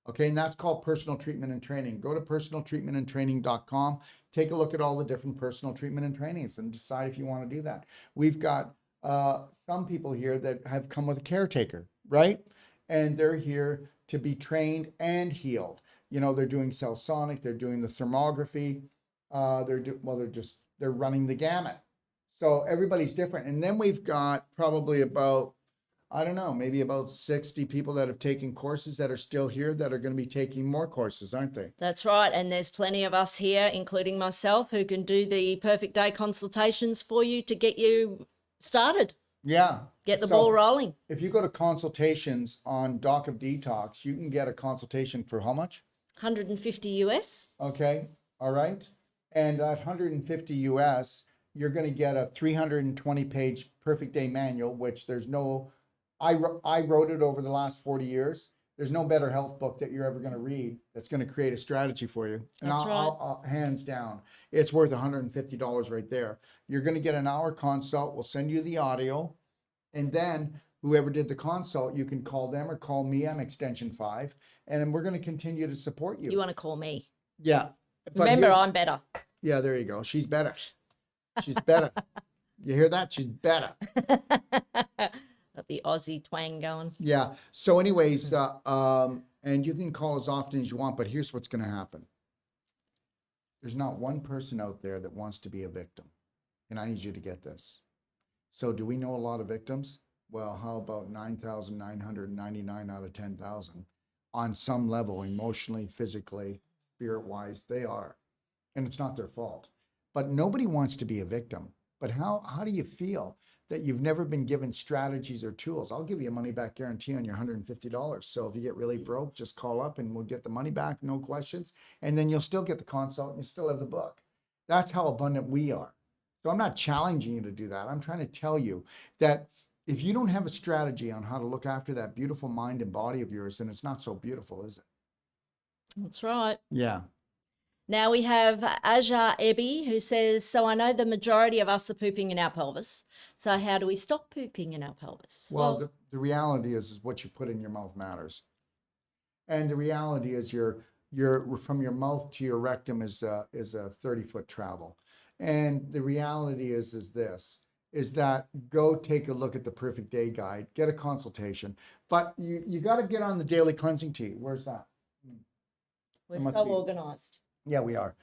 Okay, and that's called personal treatment and training. Go to personaltreatmentandtraining.com. Take a look at all the different personal treatment and trainings and decide if you want to do that. We've got some people here that have come with a caretaker, right? And they're here to be trained and healed. You know, they're doing cell sonic, they're doing the thermography, they're running the gamut. So everybody's different. And then we've got probably about, I don't know, maybe about 60 people that have taken courses that are still here that are going to be taking more courses, aren't they? That's right. And there's plenty of us here, including myself, who can do the perfect day consultations for you to get you started. Yeah. Get the ball rolling. If you go to consultations on Doc of Detox, you can get a consultation for how much? 150 US. Okay. All right. And at 150 US, you're going to get a 320-page perfect day manual, which there's no... I wrote it over the last 40 years. There's no better health book that you're ever going to read that's going to create a strategy for you. And I'll hands down, it's worth $150 right there. You're going to get an hour consult. We'll send you the audio. And then whoever did the consult, you can call them or call me. I'm extension 5. And then we're going to continue to support you. You want to call me? Yeah. Remember, I'm better. Yeah, there you go. She's better. She's better. You hear that? She's better. Got the Aussie twang going. Yeah. So anyways, and you can call as often as you want, but here's what's going to happen. There's not one person out there that wants to be a victim. And I need you to get this. So do we know a lot of victims? Well, how about 9,999 out of 10,000? On some level, emotionally, physically, spirit-wise, they are. And it's not their fault. But nobody wants to be a victim. But how do you feel that you've never been given strategies or tools? I'll give you a money back guarantee on your $150. So if you get really broke, just call up and we'll get the money back, no questions. And then you'll still get the consult and you still have the book. That's how abundant we are. So I'm not challenging you to do that. I'm trying to tell you that if you don't have a strategy on how to look after that beautiful mind and body of yours, then it's not so beautiful, is it? That's right. Yeah. Now we have Aja Ebby who says, so I know the majority of us are pooping in our pelvis. So how do we stop pooping in our pelvis? Well, the reality is what you put in your mouth matters. And the reality is your from your mouth to your rectum is a 30-foot travel. And the reality is that go take a look at the Perfect Day Guide, get a consultation. But you got to get on the daily cleansing tea. Where's that? We're so organized. Yeah, we are.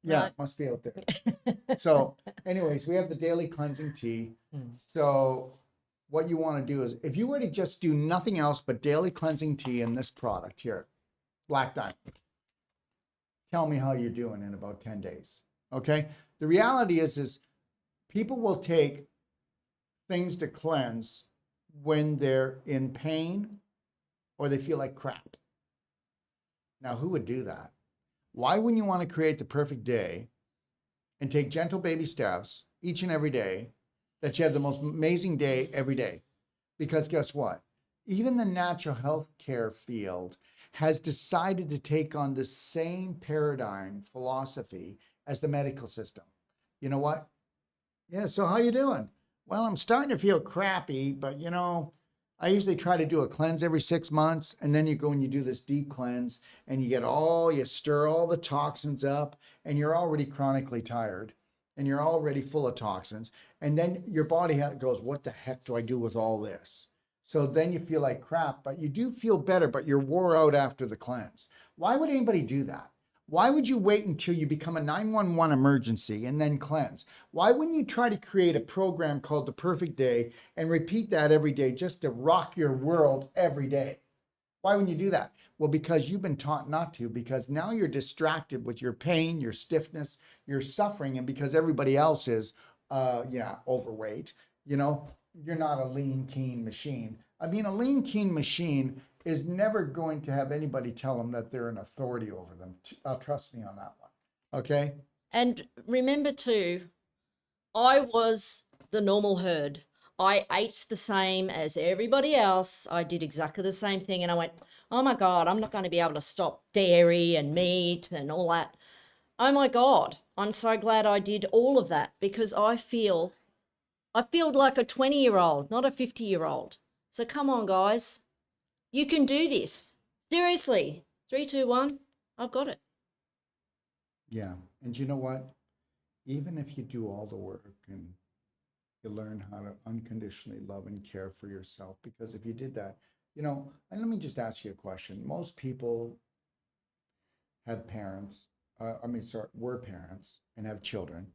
Yeah, Right. it must be out there. So anyways, we have the daily cleansing tea. So what you want to do is, if you were to just do nothing else but daily cleansing tea in this product here, Black Diamond, tell me how you're doing in about 10 days. Okay. The reality is people will take things to cleanse when they're in pain or they feel like crap. Now, who would do that? Why wouldn't you want to create the perfect day and take gentle baby steps each and every day that you have the most amazing day every day? Because guess what? Even the natural health care field has decided to take on the same paradigm philosophy as the medical system. You know what? Yeah, so how you doing? Well, I'm starting to feel crappy, but I usually try to do a cleanse every 6 months, and then you go and you do this deep cleanse, and you stir all the toxins up, and you're already chronically tired, and you're already full of toxins, and then your body goes, what the heck do I do with all this? So then you feel like crap, but you do feel better, but you're wore out after the cleanse. Why would anybody do that? Why would you wait until you become a 911 emergency and then cleanse? Why wouldn't you try to create a program called The Perfect Day and repeat that every day just to rock your world every day? Why wouldn't you do that? Well, because you've been taught not to, because now you're distracted with your pain, your stiffness, your suffering, and because everybody else is, overweight, you're not a lean, keen machine. I mean, a lean, keen machine is never going to have anybody tell them that they're an authority over them. Trust me on that one. Okay? And remember too, I was the normal herd. I ate the same as everybody else. I did exactly the same thing. And I went, oh my God, I'm not going to be able to stop dairy and meat and all that. Oh my God, I'm so glad I did all of that because I feel like a 20-year-old, not a 50-year-old. So come on, guys. You can do this. Seriously. 3, 2, 1. I've got it. Yeah. And you know what? Even if you do all the work and you learn how to unconditionally love and care for yourself, because if you did that, and let me just ask you a question. Most people have parents, were parents and have children.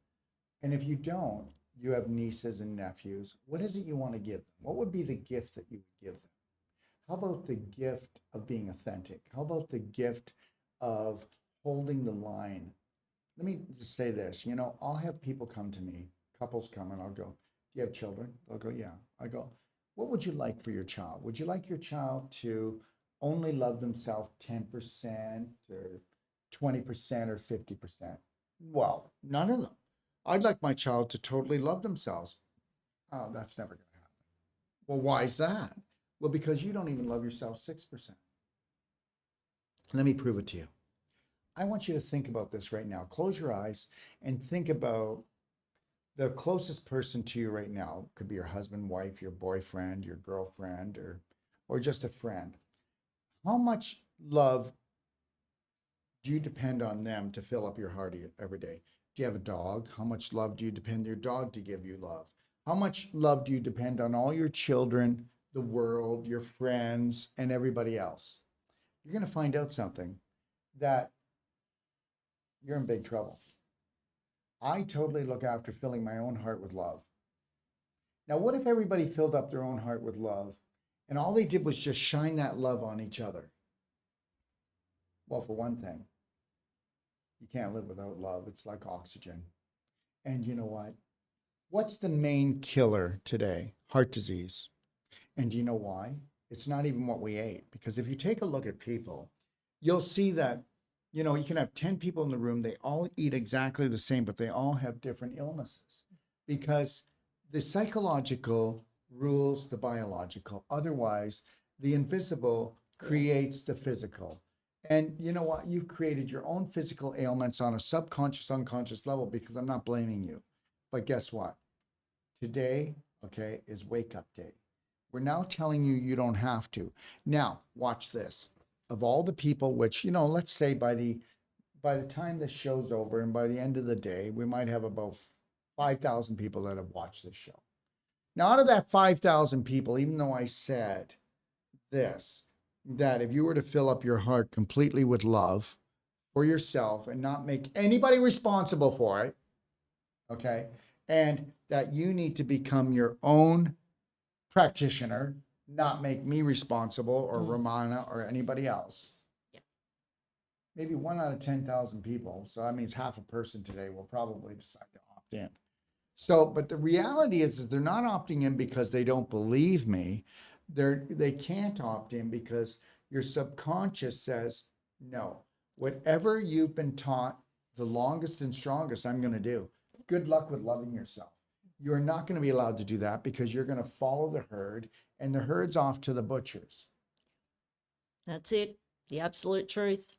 And if you don't, you have nieces and nephews. What is it you want to give them? What would be the gift that you would give them? How about the gift of being authentic? How about the gift of holding the line? Let me just say this, I'll have people come to me, couples come, and I'll go, do you have children? They'll go, yeah. I go, what would you like for your child? Would you like your child to only love themselves 10% or 20% or 50%? Well, none of them. I'd like my child to totally love themselves. Oh, that's never going to happen. Well, why is that? Well, because you don't even love yourself 6%. Let me prove it to you. I want you to think about this right now. Close your eyes and think about the closest person to you right now. Could be your husband, wife, your boyfriend, your girlfriend, or just a friend. How much love do you depend on them to fill up your heart every day? Do you have a dog? How much love do you depend on your dog to give you love? How much love do you depend on all your children, the world, your friends, and everybody else? You're going to find out something that you're in big trouble. I totally look after filling my own heart with love. Now, what if everybody filled up their own heart with love and all they did was just shine that love on each other? Well, for one thing, you can't live without love. It's like oxygen. And you know what? What's the main killer today? Heart disease. And do you know why? It's not even what we ate. Because if you take a look at people, you'll see that, you can have 10 people in the room, they all eat exactly the same, but they all have different illnesses. Because the psychological rules the biological. Otherwise, the invisible creates the physical. And you know what? You've created your own physical ailments on a subconscious, unconscious level because I'm not blaming you. But guess what? Today, okay, is wake up day. We're now telling you you don't have to. Now, watch this. Of all the people, which, let's say by the time this show's over and by the end of the day, we might have about 5,000 people that have watched this show. Now, out of that 5,000 people, even though I said this, that if you were to fill up your heart completely with love for yourself and not make anybody responsible for it, okay, and that you need to become your own practitioner, not make me responsible or Romana or anybody else. Yeah. Maybe 1 out of 10,000 people, so that means half a person today will probably decide to opt in. So, but the reality is that they're not opting in because they don't believe me. They can't opt in because your subconscious says, no, whatever you've been taught the longest and strongest, I'm going to do. Good luck with loving yourself. You're not going to be allowed to do that because you're going to follow the herd, and the herd's off to the butchers. That's it. The absolute truth.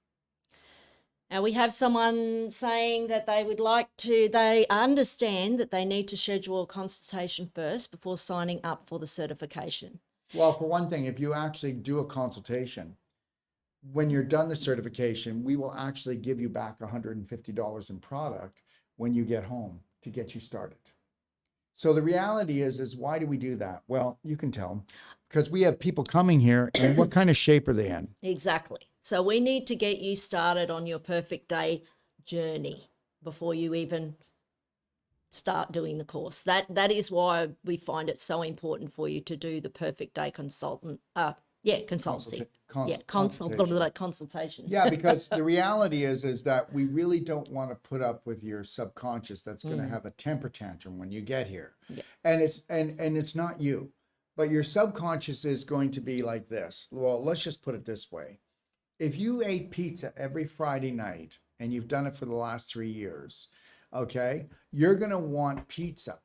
Now we have someone saying that they understand that they need to schedule a consultation first before signing up for the certification. Well, for one thing, if you actually do a consultation, when you're done the certification, we will actually give you back $150 in product when you get home to get you started. So the reality is why do we do that? Well, you can tell them because we have people coming here, and what kind of shape are they in? Exactly. So we need to get you started on your perfect day journey before you even start doing the course. That is why we find it so important for you to do the perfect day consultancy. Consultation. Yeah, because the reality is that we really don't want to put up with your subconscious that's going to have a temper tantrum when you get here. Yeah. And it's not you, but your subconscious is going to be like this. Well, let's just put it this way. If you ate pizza every Friday night and you've done it for the last 3 years, okay, you're going to want pizza.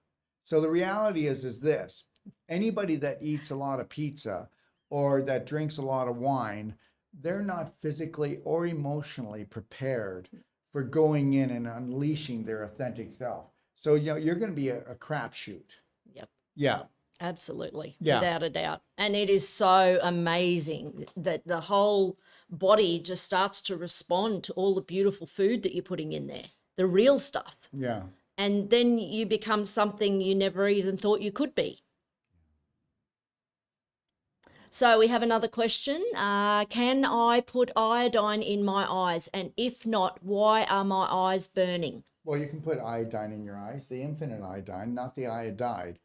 So the reality is this. Anybody that eats a lot of pizza or that drinks a lot of wine, they're not physically or emotionally prepared for going in and unleashing their authentic self. So, you know, you're going to be a crapshoot. Yep. Yeah. Absolutely. Yeah. Without a doubt. And it is so amazing that the whole body just starts to respond to all the beautiful food that you're putting in there, the real stuff. Yeah. And then you become something you never even thought you could be. So we have another question. Can I put iodine in my eyes? And if not, why are my eyes burning? Well, you can put iodine in your eyes, the infinite iodine, not the iodide.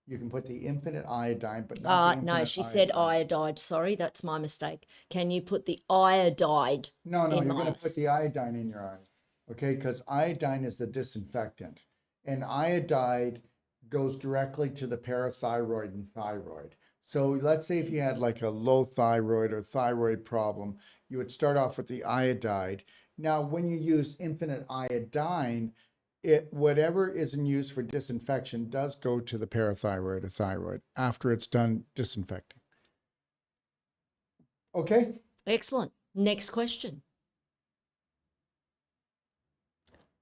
You can put the infinite iodine, but not the infinite No, she said iodide. Sorry, that's my mistake. Can you put the iodide No, in you're my going to eyes? put the iodine in your eyes, okay? Because iodine is the disinfectant. And iodide goes directly to the parathyroid and thyroid. So let's say if you had like a low thyroid or thyroid problem, you would start off with the iodide. Now, when you use infinite iodine, whatever isn't used for disinfection does go to the parathyroid or thyroid after it's done disinfecting. Okay? Excellent. Next question.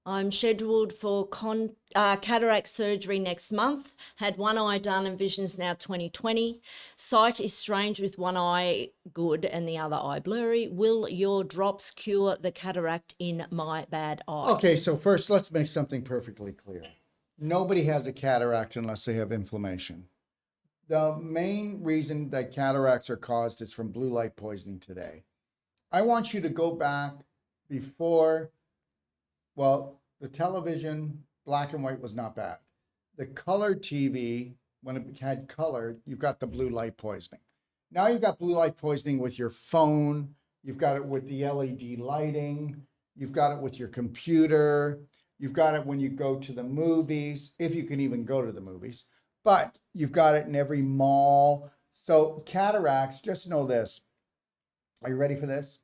I'm scheduled for cataract surgery next month. Had one eye done and vision's now 20/20. Sight is strange with one eye good and the other eye blurry. Will your drops cure the cataract in my bad eye? Okay, so first let's make something perfectly clear. Nobody has a cataract unless they have inflammation. The main reason that cataracts are caused is from blue light poisoning today. I want you to go back before, well, the television, black and white was not bad. The color TV, when it had color, you've got the blue light poisoning. Now you've got blue light poisoning with your phone, you've got it with the LED lighting, you've got it with your computer, you've got it when you go to the movies, if you can even go to the movies, but you've got it in every mall. So cataracts, just know this. Are you ready for this?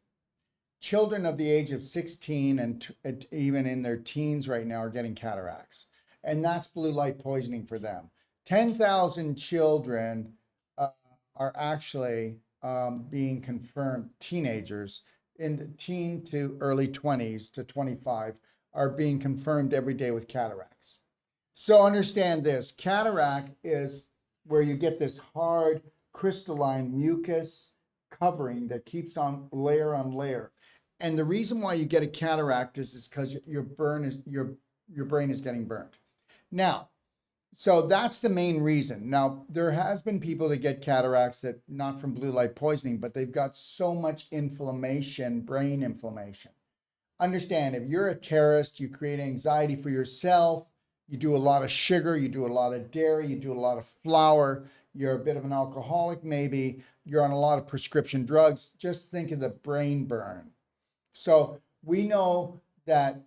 Children of the age of 16 and even in their teens right now are getting cataracts. And that's blue light poisoning for them. 10,000 children are actually being confirmed, teenagers in the teen to early 20s to 25 are being confirmed every day with cataracts. So understand this, cataract is where you get this hard crystalline mucus covering that keeps on layer. And the reason why you get a cataract is because your brain is getting burned. Now, so that's the main reason. Now, there has been people that get cataracts that not from blue light poisoning, but they've got so much inflammation, brain inflammation. Understand, if you're a terrorist, you create anxiety for yourself, you do a lot of sugar, you do a lot of dairy, you do a lot of flour, you're a bit of an alcoholic maybe, you're on a lot of prescription drugs, just think of the brain burn. So we know that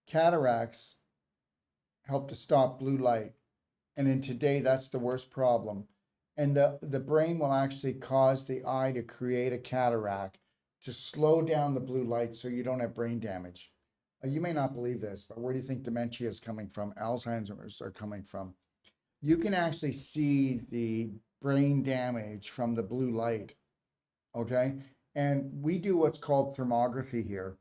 cataracts help to stop blue light. And in today, that's the worst problem. And the brain will actually cause the eye to create a cataract to slow down the blue light so you don't have brain damage. You may not believe this, but where do you think dementia is coming from? Alzheimer's are coming from. You can actually see the brain damage from the blue light. Okay. And we do what's called thermography here.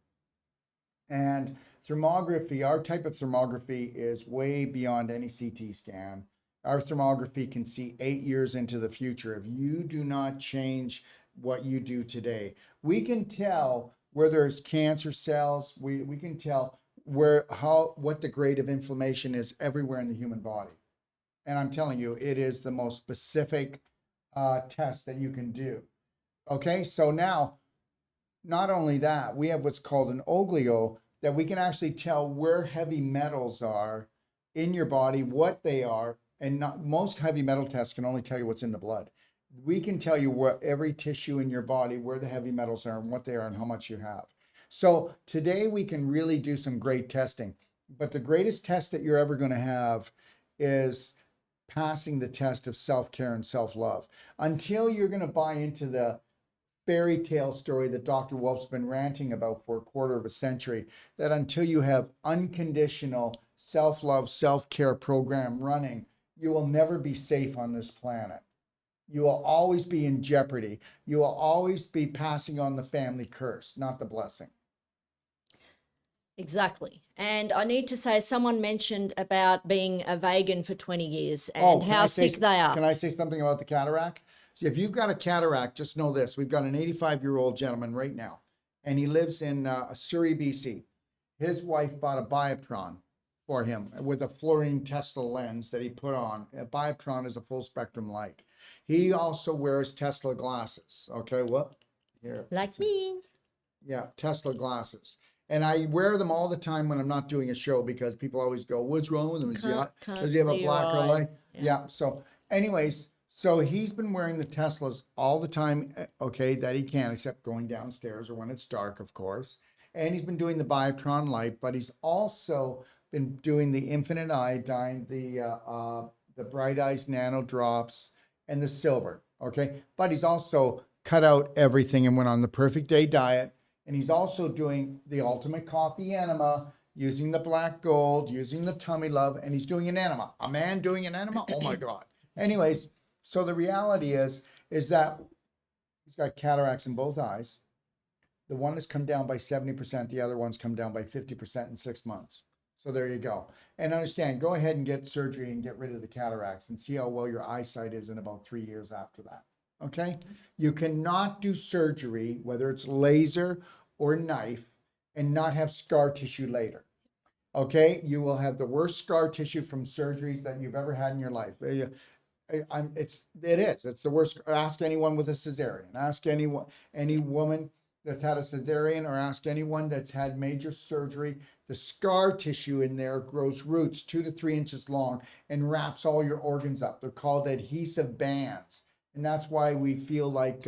And thermography, our type of thermography is way beyond any CT scan. Our thermography can see 8 years into the future. If you do not change what you do today, we can tell where there's cancer cells. We can tell what the grade of inflammation is everywhere in the human body. And I'm telling you, it is the most specific test that you can do. Okay, so now, not only that, we have what's called an oglio that we can actually tell where heavy metals are in your body, what they are, and not most heavy metal tests can only tell you what's in the blood. We can tell you where every tissue in your body, where the heavy metals are and what they are and how much you have. So today we can really do some great testing, but the greatest test that you're ever going to have is passing the test of self-care and self-love. Until you're going to buy into the fairy tale story that Dr. Wolf's been ranting about for a quarter of a century, that until you have unconditional self-love, self-care program running, you will never be safe on this planet. You will always be in jeopardy. You will always be passing on the family curse, not the blessing. Exactly. And I need to say, someone mentioned about being a vegan for 20 years and how sick they are. Can I say something about the cataract? So if you've got a cataract, just know this. We've got an 85-year-old gentleman right now, and he lives in Surrey, BC. His wife bought a Bioptron for him with a fluorine Tesla lens that he put on. A Bioptron is a full spectrum light. He also wears Tesla glasses. Okay, well, here. Like me. Yeah, Tesla glasses. And I wear them all the time when I'm not doing a show because people always go, what's wrong with him? Does he have a blacker light? Yeah. So anyways, so he's been wearing the Teslas all the time, okay, that he can, except going downstairs or when it's dark, of course. And he's been doing the Bioptron light, but he's also been doing the Infinite Iodine, the Bright Eyes Nano Drops, and the silver, okay? But he's also cut out everything and went on the Perfect Day diet. And he's also doing the Ultimate Coffee Enema, using the black gold, using the tummy love, and he's doing an enema. A man doing an enema? Oh my God. Anyways, so the reality is that he's got cataracts in both eyes. The one has come down by 70%, the other one's come down by 50% in 6 months. So there you go. And understand, go ahead and get surgery and get rid of the cataracts and see how well your eyesight is in about 3 years after that. Okay? You cannot do surgery, whether it's laser or knife, and not have scar tissue later. Okay? You will have the worst scar tissue from surgeries that you've ever had in your life. It is. It's the worst. Ask anyone with a cesarean. Ask any woman that's had a cesarean, or ask anyone that's had major surgery. The scar tissue in there grows roots 2 to 3 inches long and wraps all your organs up. They're called adhesive bands. And that's why we feel like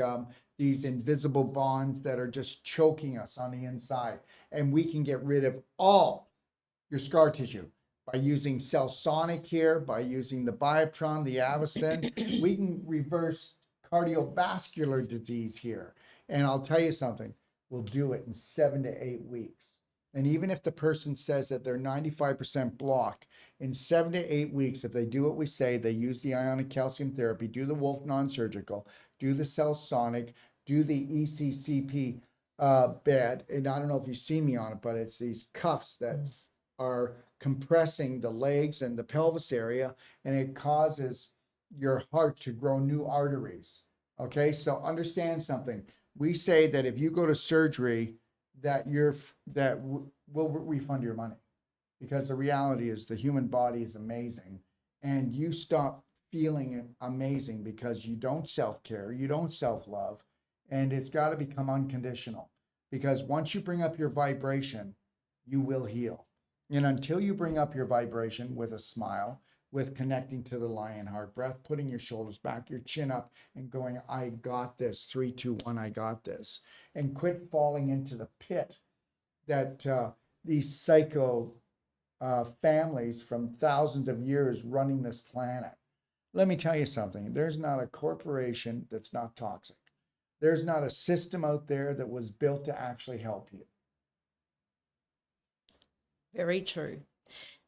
these invisible bonds that are just choking us on the inside. And we can get rid of all your scar tissue by using Celsonic here, by using the Bioptron, the Avicen. We can reverse cardiovascular disease here. And I'll tell you something, we'll do it in 7 to 8 weeks. And even if the person says that they're 95% blocked, in 7 to 8 weeks, if they do what we say, they use the ionic calcium therapy, do the Wolf non-surgical, do the Celsonic, do the ECCP bed. And I don't know if you've seen me on it, but it's these cuffs that are compressing the legs and the pelvis area, and it causes your heart to grow new arteries. Okay, so understand something. We say that if you go to surgery, we'll refund your money, because the reality is the human body is amazing, and you stop feeling amazing because you don't self-care, you don't self-love, and it's got to become unconditional, because once you bring up your vibration, you will heal. And until you bring up your vibration with a smile, with connecting to the lion heart breath, putting your shoulders back, your chin up, and going, I got this, 3, 2, 1, I got this. And quit falling into the pit that these psycho families from thousands of years running this planet. Let me tell you something. There's not a corporation that's not toxic. There's not a system out there that was built to actually help you. Very true.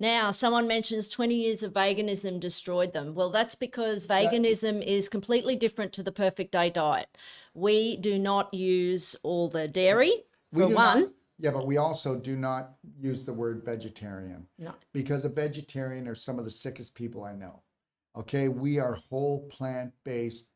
Now, someone mentions 20 years of veganism destroyed them. Well, that's because veganism is completely different to the perfect day diet. We do not use all the dairy, for one. Yeah, but we also do not use the word vegetarian. No. Because a vegetarian are some of the sickest people I know. Okay, we are whole plant-based.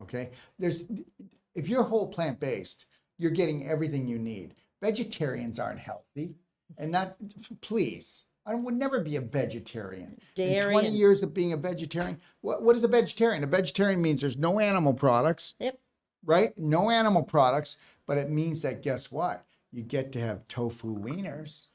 Okay, if you're whole plant-based, you're getting everything you need. Vegetarians aren't healthy, and that, please, I would never be a vegetarian. In 20 years of being a vegetarian, what is a vegetarian? A vegetarian means there's no animal products. Yep. Right? No animal products, but it means that, guess what? You get to have tofu wieners.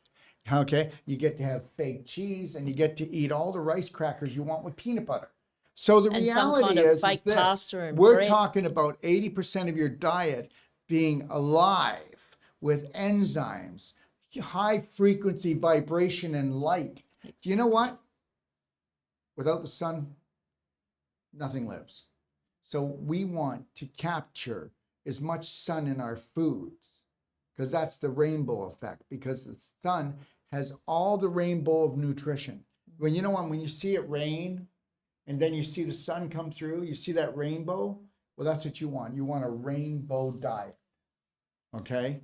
Okay? You get to have fake cheese, and you get to eat all the rice crackers you want with peanut butter. So the reality is this. We're talking about 80% of your diet being alive with enzymes, high frequency vibration and light. Do you know what? Without the sun, nothing lives. So we want to capture as much sun in our foods, because that's the rainbow effect, because the sun has all the rainbow of nutrition. When you see it rain and then you see the sun come through, you see that rainbow. Well, that's what you want. You want a rainbow diet. Okay?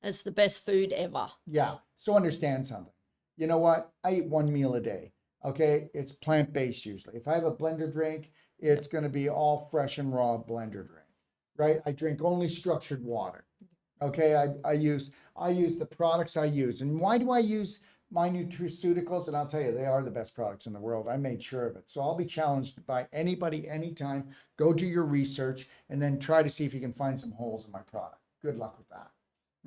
It's the best food ever. Yeah. So understand something. You know what? I eat one meal a day. Okay? It's plant-based usually. If I have a blender drink, it's going to be all fresh and raw blender drink. Right? I drink only structured water. Okay? I use the products I use. And why do I use my nutraceuticals? And I'll tell you, they are the best products in the world. I made sure of it. So I'll be challenged by anybody, anytime. Go do your research and then try to see if you can find some holes in my product. Good luck with that.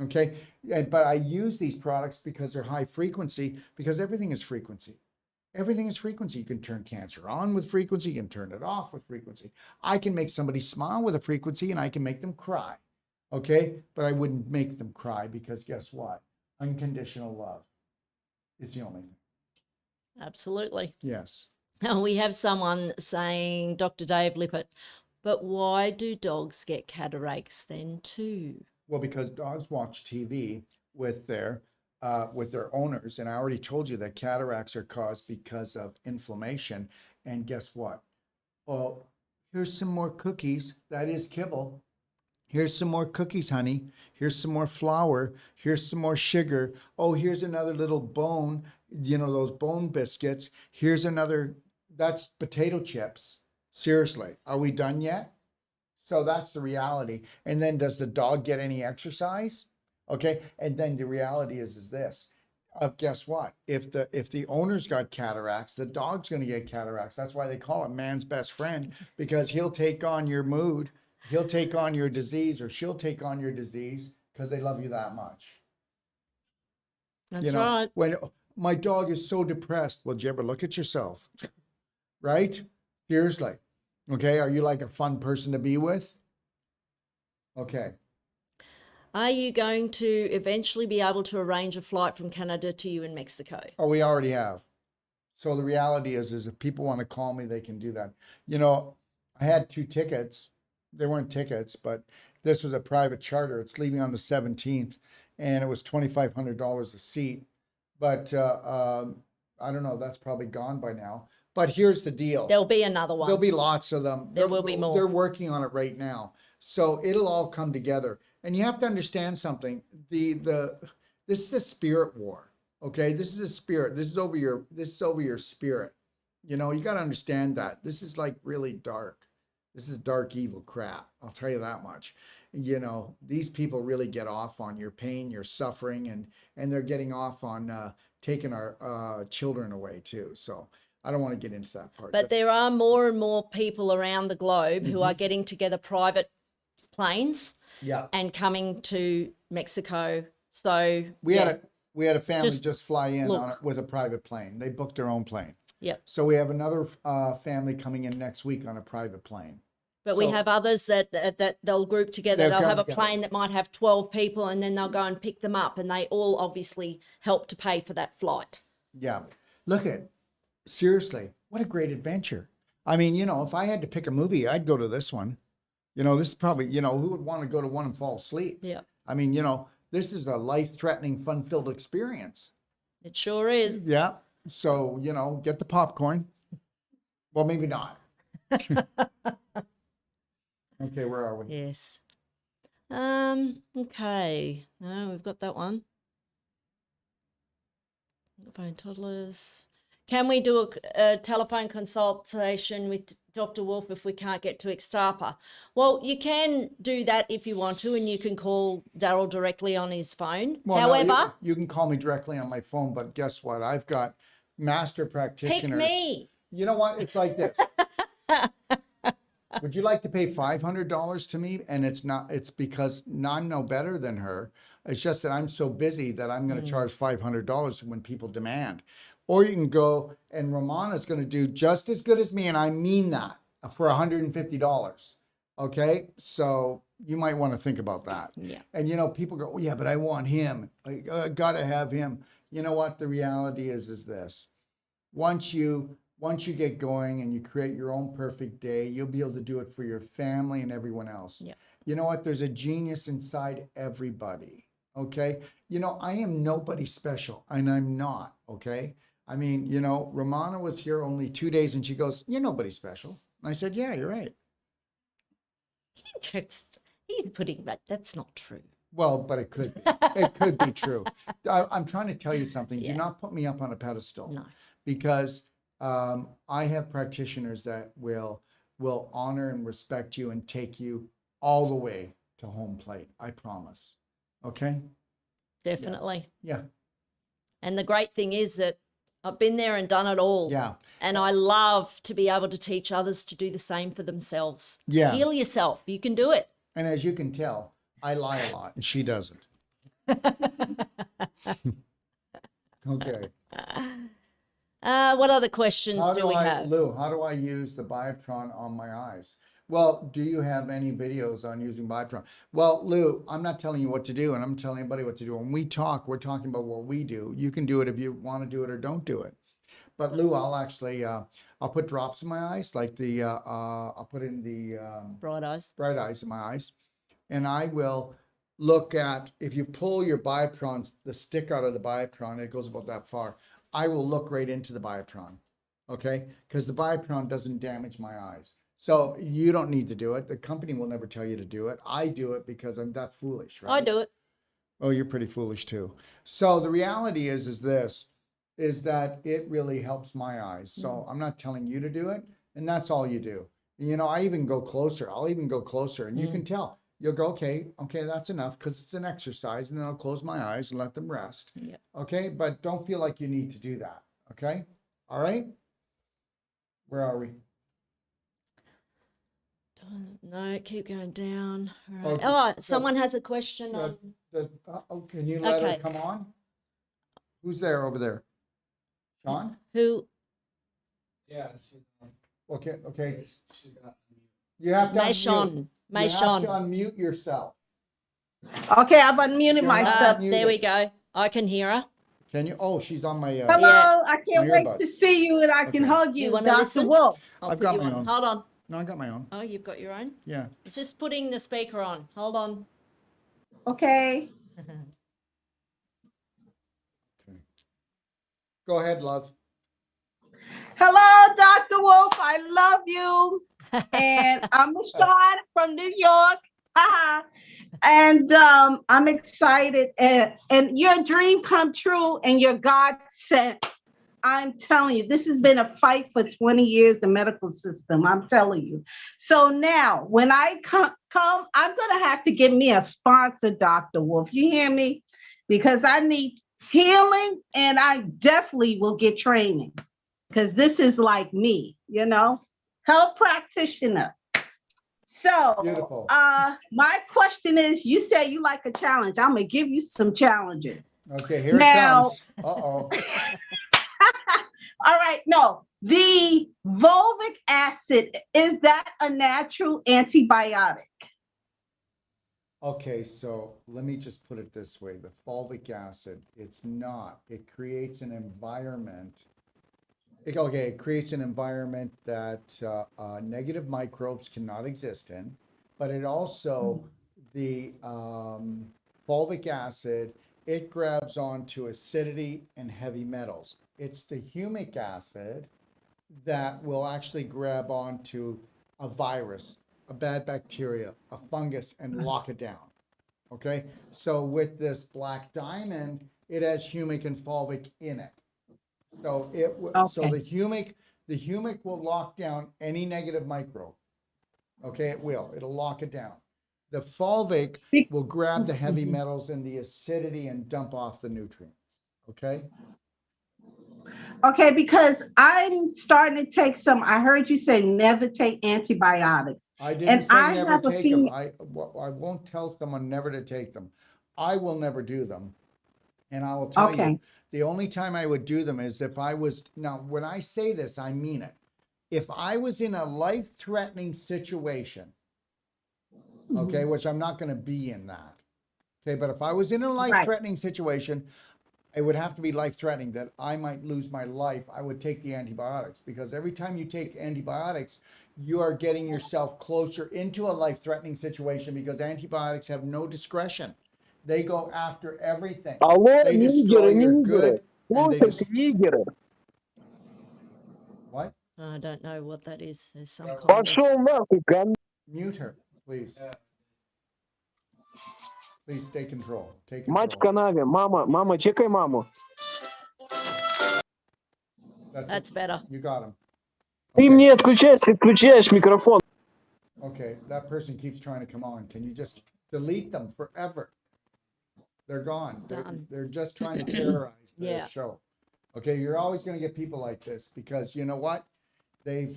Okay, but I use these products because they're high frequency, because everything is frequency. Everything is frequency. You can turn cancer on with frequency. You can turn it off with frequency. I can make somebody smile with a frequency, and I can make them cry. Okay, but I wouldn't make them cry, because guess what? Unconditional love is the only thing. Absolutely. Yes. Now we have someone saying, Dr. Dave Lippert, but why do dogs get cataracts then too? Well, because dogs watch TV with their owners, and I already told you that cataracts are caused because of inflammation. And guess what? Well, here's some more cookies. That is kibble. Here's some more cookies, honey. Here's some more flour. Here's some more sugar. Oh, here's another little bone. Those bone biscuits. Here's another. That's potato chips. Seriously, are we done yet? So that's the reality. And then does the dog get any exercise? Okay. And then the reality is this. Guess what? If the owner's got cataracts, the dog's going to get cataracts. That's why they call it man's best friend, because he'll take on your mood. He'll take on your disease, or she'll take on your disease, because they love you that much. That's right. When my dog is so depressed, well, did you ever look at yourself? Right? Seriously. Okay, are you like a fun person to be with? Okay. Are you going to eventually be able to arrange a flight from Canada to you in Mexico? Oh, we already have. So the reality is if people want to call me, they can do that. I had 2 tickets. They weren't tickets, but this was a private charter. It's leaving on the 17th, and it was $2,500 a seat. But I don't know. That's probably gone by now. But here's the deal. There'll be another one. There'll be lots of them. There will be more. They're working on it right now. So it'll all come together. And you have to understand something. This is a spirit war. Okay? This is a spirit. This is over your spirit. You got to understand that. This is like really dark. This is dark, evil crap. I'll tell you that much. These people really get off on your pain, your suffering, and they're getting off on taking our children away too. So I don't want to get into that part. But there are more and more people around the globe who are getting together private planes and coming to Mexico. So we had a family just fly in on it with a private plane. They booked their own plane. Yep. So we have another family coming in next week on a private plane. But we have others that they'll group together. They'll have a plane that might have 12 people, and then they'll go and pick them up, and they all obviously help to pay for that flight. Yeah. Look at, seriously, what a great adventure. I mean, if I had to pick a movie, I'd go to this one. This is probably, who would want to go to one and fall asleep? Yeah. I mean, this is a life-threatening, fun-filled experience. It sure is. Yeah. So, get the popcorn. Well, maybe not. Okay, where are we? Yes. Okay. No, we've got that one. Phone toddlers. Can we do a telephone consultation with Dr. Wolf if we can't get to Ixtapa? Well, you can do that if you want to, and you can call Daryl directly on his phone. Well, However, no, you can call me directly on my phone, but guess what? I've got master practitioners. pick me. You know what? It's like this. Would you like to pay $500 to me? And it's because I'm no better than her. It's just that I'm so busy that I'm going to charge $500 when people demand. Or you can go and Romana's going to do just as good as me. And I mean that for $150. Okay. So you might want to think about that. Yeah. And people go, oh yeah, but I want him. I got to have him. You know what? The reality is this. Once you get going and you create your own perfect day, you'll be able to do it for your family and everyone else. Yeah. You know what? There's a genius inside everybody. Okay. I am nobody special and I'm not. Okay. I mean, Romana was here only 2 days and she goes, you're nobody special. And I said, yeah, you're right. He's putting that. That's not true. Well, but it could be. It could be true. I'm trying to tell you something. Yeah. Do not put me up on a pedestal. No. Because I have practitioners that will honor and respect you and take you all the way to home plate. I promise. Okay? Definitely. Yeah. And the great thing is that I've been there and done it all. Yeah. And I love to be able to teach others to do the same for themselves. Yeah. Heal yourself. You can do it. And as you can tell, I lie a lot and she doesn't. Okay. What other questions do we have? Lou, how do I use the Biotron on my eyes? Well, do you have any videos on using Biotron? Well, Lou, I'm not telling you what to do, and I'm telling anybody what to do. When we talk, we're talking about what we do. You can do it if you want to do it or don't do it. But Lou, I'll actually, I'll put drops in my eyes, like I'll put in the Bright eyes. bright eyes in my eyes, and I will look at, if you pull your Biotron, the stick out of the Biotron, it goes about that far. I will look right into the Biotron, okay? Because the Biotron doesn't damage my eyes. So you don't need to do it. The company will never tell you to do it. I do it because I'm that foolish, right? I do it. Oh, you're pretty foolish too. So the reality is that it really helps my eyes. So I'm not telling you to do it, and that's all you do. I even go closer. I'll even go closer, and you can tell. You'll go, okay, that's enough, because it's an exercise, and then I'll close my eyes and let them rest. Yeah. Okay, but don't feel like you need to do that. Okay, all right. Where are we? No, keep going down. All right. Okay, Oh, so- someone has a question on. Can you let Okay. her come on? Who's there over there? Sean? Who? Yeah, she's Okay. she's got. You have to unmute. Maishon. You have to Maishon. unmute yourself. Okay, I've unmuted Yeah. myself. There we go. I can hear her. Can you? Oh, she's on my. Hello, Yeah. I can't My wait earbud. to see you and I can Okay. hug Do you you, wanna Dr. listen? Wolf. I'll I've put got you my on. own. Hold on. No, I got my own. Oh, you've got your own? Yeah. It's just putting the speaker on. Hold on. Okay. Go ahead, love. Hello, Dr. Wolf. I love you. And I'm Sean from New York. And I'm excited. And your dream come true and your God sent. I'm telling you, this has been a fight for 20 years, the medical system. I'm telling you. So now when I come, I'm going to have to get me a sponsor, Dr. Wolf. You hear me? Because I need healing and I definitely will get training because this is like me, health practitioner. So Beautiful. my question is, you say you like a challenge. I'm going to give you some challenges. Okay, here Now- it comes. Uh-oh. All right. No, the fulvic acid, is that a natural antibiotic? Okay, so let me just put it this way. The fulvic acid, it's not. It creates an environment. It creates an environment that negative microbes cannot exist in, but it also, the fulvic acid, it grabs onto acidity and heavy metals. It's the humic acid that will actually grab onto a virus, a bad bacteria, a fungus, and lock it down. Okay, so with this black diamond, it has humic and fulvic in it. So so Okay. the humic will lock down any negative microbe. Okay, it will. It'll lock it down. The fulvic Be- will grab the heavy metals and the acidity and dump off the nutrients. Okay. Okay, because I'm starting to take some. I heard you say never take antibiotics, I didn't and say I never have a take them. feeling. I won't tell someone never to take them. I will never do them. And I will tell you, Okay. the only time I would do them is if I was, now when I say this, I mean it. If I was in a life-threatening situation, okay, which I'm not going to be in that. Okay, but if I was in a Right. life-threatening situation, it would have to be life-threatening that I might lose my life. I would take the antibiotics, because every time you take antibiotics, you are getting yourself closer into a life-threatening situation, because antibiotics have no discretion. They go after everything. Алло, They destroy нигеры, your нигеры. good, and they Слушайте, just нигеры. what? I don't know what that is. There's some Yeah, kind of. Пошел нахуй, ган. Mute her, please. Yeah. Please stay control. Take Мать в control. канаве. Мама, чекай маму. That's it. better. You got him. Ты Okay. мне отключаешь микрофон. Okay, that person keeps trying to come on. Can you just delete them forever? They're gone. Done. They're just trying to terrorize the Yeah. show. Okay, you're always going to get people like this, because you know what? They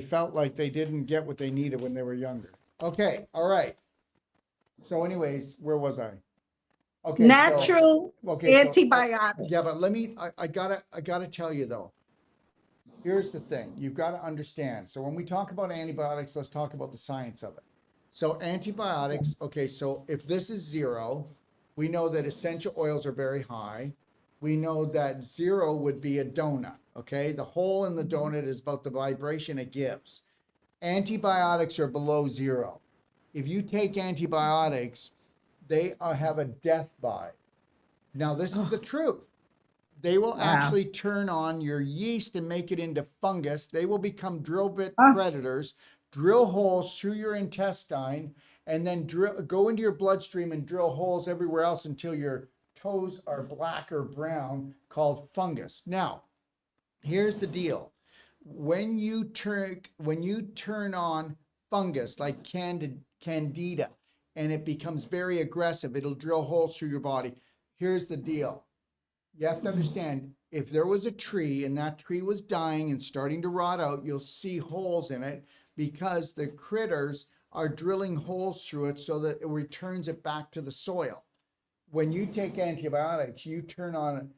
felt like they didn't get what they needed when they were younger. Okay, all right. So, anyways, where was I? Okay, Natural okay, antibiotics. yeah, but I gotta tell you though. Here's the thing, you've got to understand. So when we talk about antibiotics, let's talk about the science of it. So antibiotics, okay, so if this is 0, we know that essential oils are very high. We know that 0 would be a donut, okay? The hole in the donut is about the vibration it gives. Antibiotics are below 0. If you take antibiotics, they have a death vibe. Now, this is the truth. They will actually turn on your yeast and make it into fungus. They will become drill bit predators, drill holes through your intestine, and then go into your bloodstream and drill holes everywhere else until your toes are black or brown, called fungus. Now, here's the deal. When you turn on fungus like candida, and it becomes very aggressive, it'll drill holes through your body. Here's the deal. You have to understand, if there was a tree and that tree was dying and starting to rot out, you'll see holes in it, because the critters are drilling holes through it so that it returns it back to the soil. When you take antibiotics, you turn on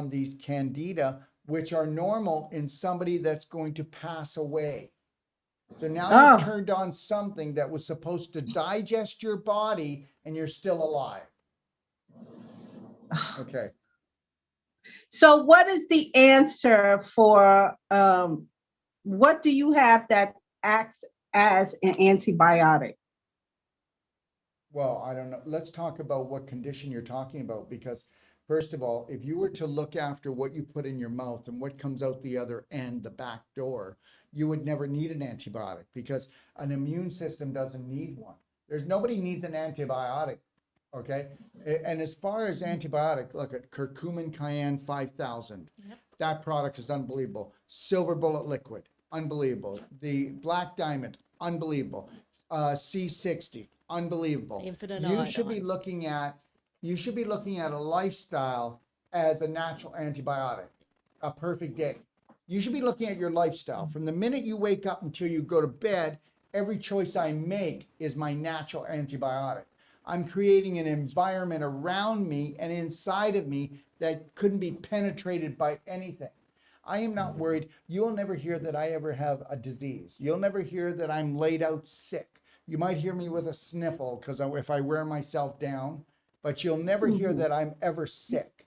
these candida, which are normal in somebody that's going to pass away. So now you've turned on something that was supposed to digest your body, and you're still alive. Okay. So what is the answer for what do you have that acts as an antibiotic? Well, I don't know. Let's talk about what condition you're talking about, because first of all, if you were to look after what you put in your mouth and what comes out the other end, the back door, you would never need an antibiotic, because an immune system doesn't need one. Nobody needs an antibiotic. Okay. And as far as antibiotic, look at curcumin cayenne 5000. Yep. That product is unbelievable. Silver bullet liquid, unbelievable. The black diamond, unbelievable. C60, unbelievable. Infinite You should be iodine. looking at a lifestyle as a natural antibiotic, a perfect day. You should be looking at your lifestyle. From the minute you wake up until you go to bed, every choice I make is my natural antibiotic. I'm creating an environment around me and inside of me that couldn't be penetrated by anything. I am not worried. You'll never hear that I ever have a disease. You'll never hear that I'm laid out sick. You might hear me with a sniffle because if I wear myself down, but you'll never hear that I'm ever sick.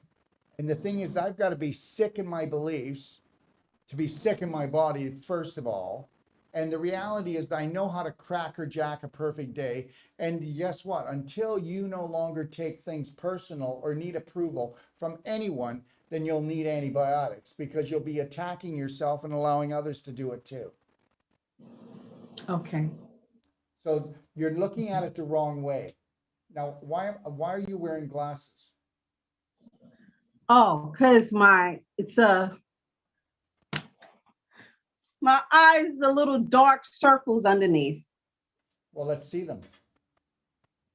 And the thing is, I've got to be sick in my beliefs to be sick in my body, first of all. And the reality is that I know how to crack or jack a perfect day. And guess what? Until you no longer take things personal or need approval from anyone, then you'll need antibiotics because you'll be attacking yourself and allowing others to do it too. Okay. So you're looking at it the wrong way. Now, why are you wearing glasses? Oh, because my eyes a little dark circles underneath. Well, let's see them.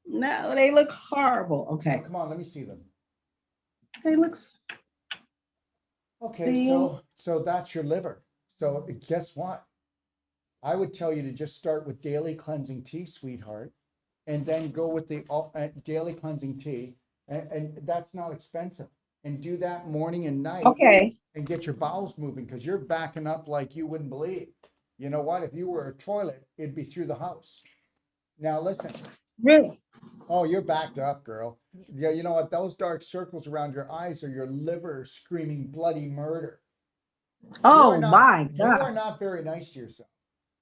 No, they look horrible. Oh, Okay. come on, let me see them. They look. Okay, See? so that's your liver. So guess what? I would tell you to just start with daily cleansing tea, sweetheart, and then go with the daily cleansing tea, and that's not expensive. And do that morning and night. Okay. And get your bowels moving because you're backing up like you wouldn't believe. You know what? If you were a toilet, it'd be through the house. Now listen. Really? Oh, you're backed up, girl. Yeah, you know what? Those dark circles around your eyes are your liver screaming bloody murder. Oh my You are God. not very nice to yourself.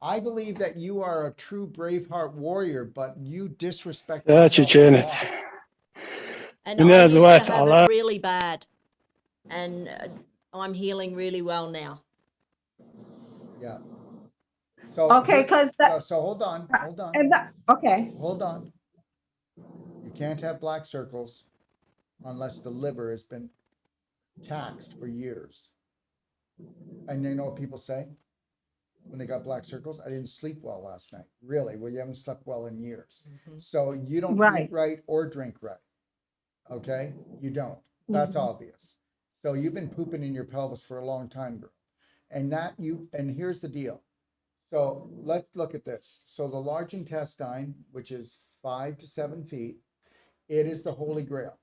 I believe that you are a true Braveheart warrior, but you disrespect Да, yourself a чеченец. lot. And Меня I used to зовут have Алла. it really bad, and I'm healing really well now. Yeah. So Okay, because so hold on. okay. Hold on. You can't have black circles unless the liver has been taxed for years. And you know what people say when they got black circles? I didn't sleep well last night. Really? Well, you haven't slept well in years. So you don't Right. eat right or drink right. Okay? You don't. That's obvious. So you've been pooping in your pelvis for a long time, girl. And here's the deal. So let's look at this. So the large intestine, which is 5 to 7 feet, it is the Holy Grail.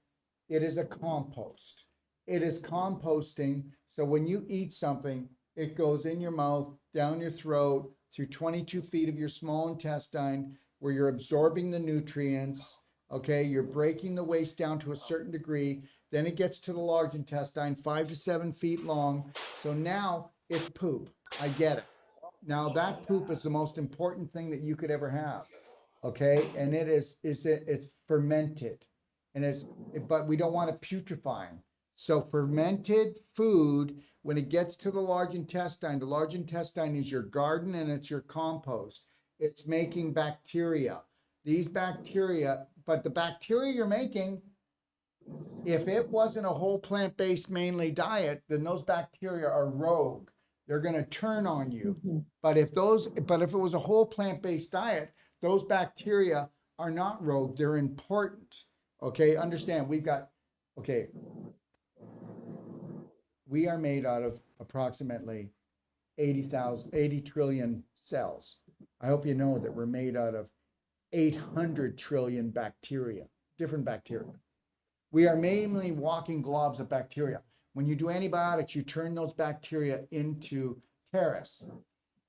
It is a compost. It is composting. So when you eat something, it goes in your mouth, down your throat, through 22 feet of your small intestine, where you're absorbing the nutrients. Okay, you're breaking the waste down to a certain degree. Then it gets to the large intestine, 5 to 7 feet long. So now it's poop. I get it. Now that poop is the most important thing that you could ever have. Okay, and it's fermented, but we don't want it putrefying. So fermented food, when it gets to the large intestine is your garden and it's your compost. It's making bacteria. These bacteria, but the bacteria you're making, if it wasn't a whole plant-based mainly diet, then those bacteria are rogue. They're going to turn on you. But if it was a whole plant-based diet, those bacteria are not rogue. They're important. Okay, understand, we are made out of approximately 80 trillion cells. I hope you know that we're made out of 800 trillion bacteria, different bacteria. We are mainly walking globs of bacteria. When you do antibiotics, you turn those bacteria into terrorists.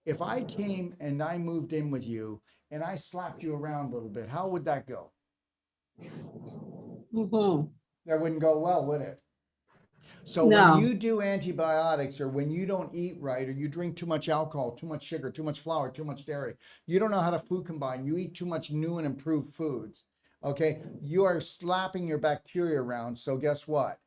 If I came and I moved in with you and I slapped you around a little bit, how would that go? That wouldn't go well, would it? So No. when you do antibiotics or when you don't eat right or you drink too much alcohol, too much sugar, too much flour, too much dairy, you don't know how to food combine, you eat too much new and improved foods, okay? You are slapping your bacteria around. So guess what?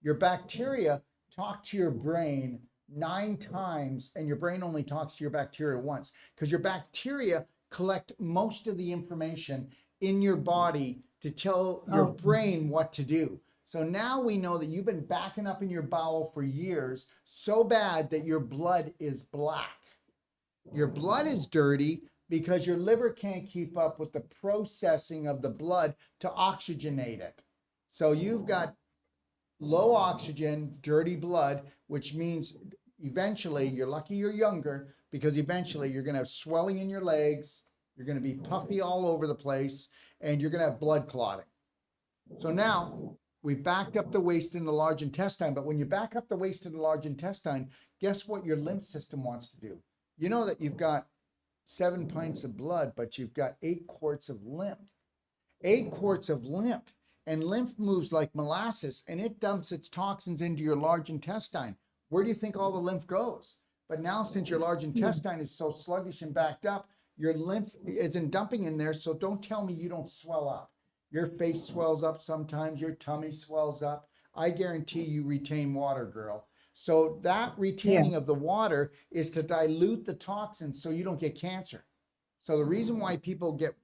Your bacteria talk to your brain 9 times, and your brain only talks to your bacteria once, because your bacteria collect most of the information in your body to tell your brain what to do. So now we know that you've been backing up in your bowel for years, so bad that your blood is black. Your blood is dirty because your liver can't keep up with the processing of the blood to oxygenate it. So you've got low oxygen, dirty blood, which means eventually, you're lucky you're younger, because eventually you're going to have swelling in your legs, you're going to be puffy all over the place, and you're going to have blood clotting. So now we've backed up the waste in the large intestine, but when you back up the waste in the large intestine, guess what your lymph system wants to do? You know that you've got 7 pints of blood, but you've got 8 quarts of lymph. 8 quarts of lymph. And lymph moves like molasses, and it dumps its toxins into your large intestine. Where do you think all the lymph goes? But now, since your large intestine is so sluggish and backed up, your lymph isn't dumping in there. So don't tell me you don't swell up. Your face swells up sometimes. Your tummy swells up. I guarantee you retain water, girl. So that retaining of the water is to dilute the toxins so you don't get cancer. So the reason why people get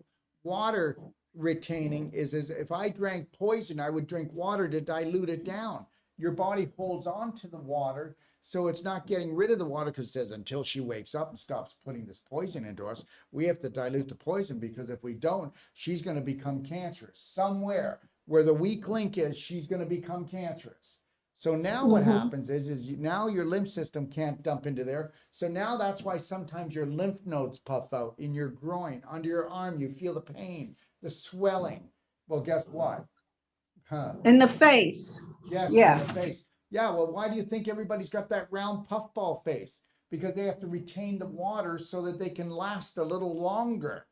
water retaining is if I drank poison, I would drink water to dilute it down. Your body holds on to the water, so it's not getting rid of the water, because it says until she wakes up and stops putting this poison into us, we have to dilute the poison, because if we don't, she's going to become cancerous. Somewhere where the weak link is, she's going to become cancerous. So now what happens is now your lymph system can't dump into there. So now that's why sometimes your lymph nodes puff out in your groin, under your arm. You feel the pain, the swelling. Well, guess what? In the face. Yes, Yeah. in the face. Yeah, well, why do you think everybody's got that round puffball face? Because they have to retain the water so that they can last a little longer.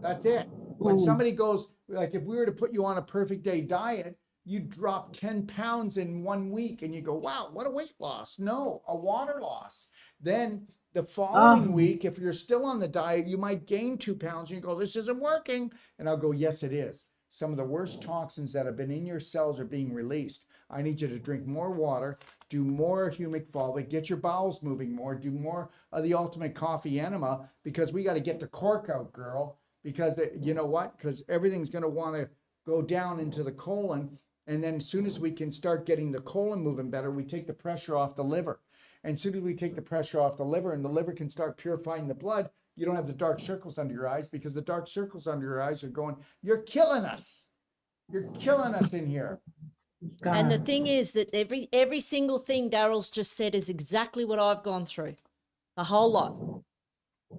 That's it. When somebody goes, like if we were to put you on a perfect day diet, you drop 10 pounds in 1 week and you go, wow, what a weight loss. No, a water loss. Then the following week, if you're still on the diet, you might gain 2 pounds and you go, this isn't working. And I'll go, yes, it is. Some of the worst toxins that have been in your cells are being released. I need you to drink more water, do more humic fulvic, get your bowels moving more, do more of the ultimate coffee enema, because we got to get the cork out, girl. Because you know what? Because everything's going to want to go down into the colon. And then as soon as we can start getting the colon moving better, we take the pressure off the liver. And as soon as we take the pressure off the liver and the liver can start purifying the blood, you don't have the dark circles under your eyes, because the dark circles under your eyes are going, you're killing us. You're killing us in here. God. And the thing is that every single thing Daryl's just said is exactly what I've gone through. The whole lot.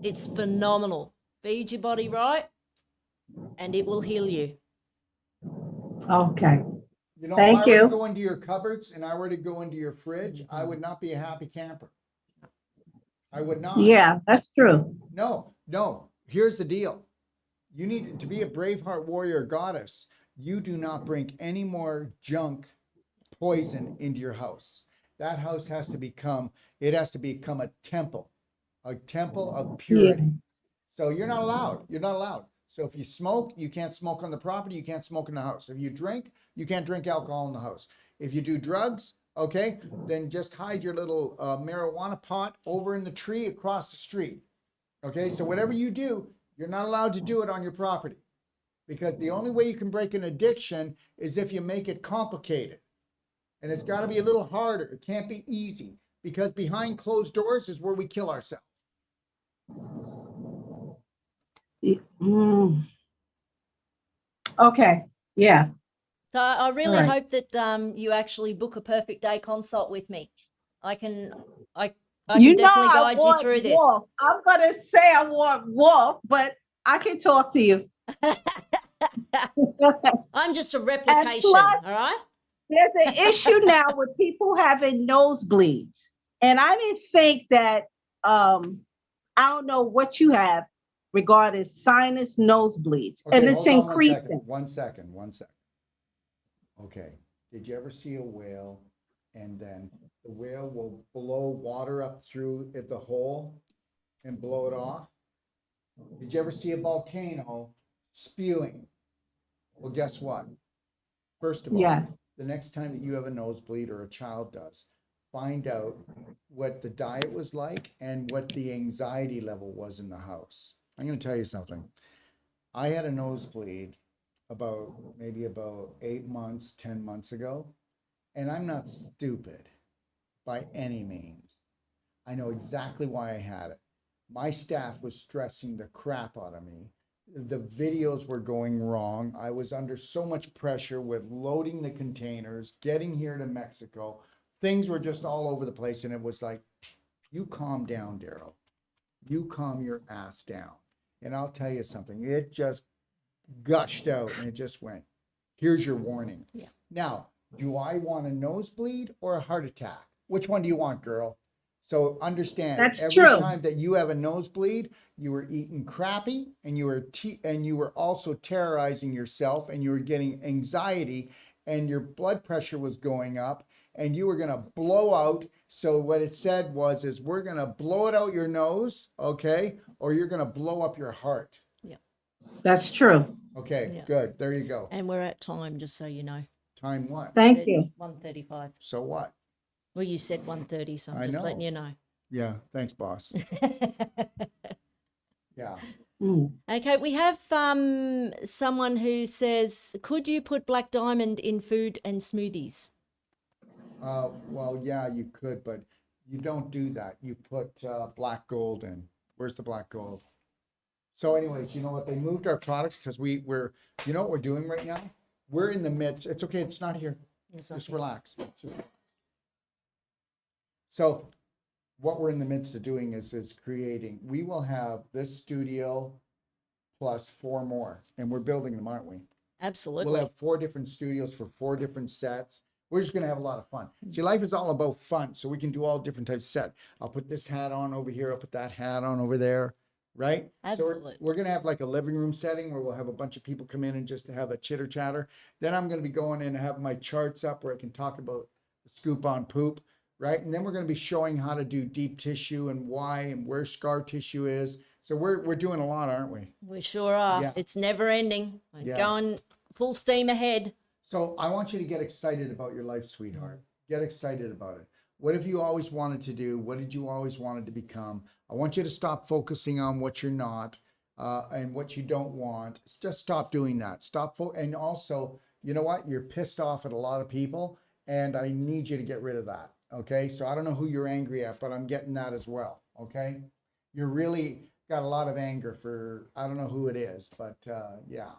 It's phenomenal. Feed your body right and it will heal you. Okay. You know, Thank if I were you. to go into your cupboards and I were to go into your fridge, I would not be a happy camper. I would not. Yeah, that's true. No. Here's the deal. You need to be a Braveheart warrior goddess. You do not bring any more junk poison into your house. That house has to become a temple of purity. So you're not allowed. So if you smoke, you can't smoke on the property, you can't smoke in the house. If you drink, you can't drink alcohol in the house. If you do drugs, okay, then just hide your little marijuana pot over in the tree across the street. Okay, so whatever you do, you're not allowed to do it on your property. Because the only way you can break an addiction is if you make it complicated. And it's got to be a little harder. It can't be easy, because behind closed doors is where we kill ourselves. Okay. Yeah. So I really All right. hope that you actually book a perfect day consult with me. I can You definitely know I guide you want through this. wolf. I'm gonna say I want wolf, but I can talk to you. I'm just a replication, plus- all right? There's an issue now with people having nosebleeds, and I didn't think that. I don't know what you have regarding sinus nosebleeds, and it's hold on increasing. One second. Okay. Did you ever see a whale and then the whale will blow water up through the hole and blow it off? Did you ever see a volcano spewing? Well, guess what? First of all, Yes. the next time that you have a nosebleed or a child does, find out what the diet was like and what the anxiety level was in the house. I'm going to tell you something. I had a nosebleed maybe about 8 months, 10 months ago, and I'm not stupid by any means. I know exactly why I had it. My staff was stressing the crap out of me. The videos were going wrong. I was under so much pressure with loading the containers, getting here to Mexico. Things were just all over the place. And it was like, you calm down, Daryl. You calm your ass down. And I'll tell you something. It just gushed out and it just went, here's your warning. Yeah. Now, do I want a nosebleed or a heart attack? Which one do you want, girl? So understand, That's every true. time that you have a nosebleed, you were eating crappy, and you were also terrorizing yourself, and you were getting anxiety, and your blood pressure was going up, and you were gonna blow out. So what it said was, is we're gonna blow it out your nose, okay, or you're gonna blow up your heart. That's true. Okay, Yeah. good. There you go. And we're at time, just so you know. Time what? Thank you. 1:35. So what? Well, you said 1:30, so I'm I just letting know. you know. Yeah, thanks, boss. Yeah. Mm. Okay, we have someone who says, could you put black diamond in food and smoothies? Well, yeah, you could, but you don't do that. You put black gold in. Where's the black gold? So anyways, you know what? They moved our products because we're, you know what we're doing right now? We're in the midst. It's okay. It's not here. It's Just okay. relax. So what we're in the midst of doing is creating. We will have this studio plus 4 more, and we're building them, aren't we? Absolutely. We'll have 4 different studios for 4 different sets. We're just gonna have a lot of fun. See, life is all about fun, so we can do all different types of set. I'll put this hat on over here. I'll put that hat on over there, right? Absolutely. So we're gonna have like a living room setting where we'll have a bunch of people come in and just to have a chitter chatter. Then I'm gonna be going in and have my charts up where I can talk about the scoop on poop, right? And then we're gonna be showing how to do deep tissue and why and where scar tissue is. So we're doing a lot, aren't we? We sure are. Yeah. It's never ending. We're Yeah. going full steam ahead. So I want you to get excited about your life, sweetheart. Get excited about it. What have you always wanted to do? What did you always wanted to become? I want you to stop focusing on what you're not and what you don't want. Just stop doing that. And also, you know what? You're pissed off at a lot of people, and I need you to get rid of that. Okay? So I don't know who you're angry at, but I'm getting that as well. Okay? You're really got a lot of anger for, I don't know who it is, but yeah.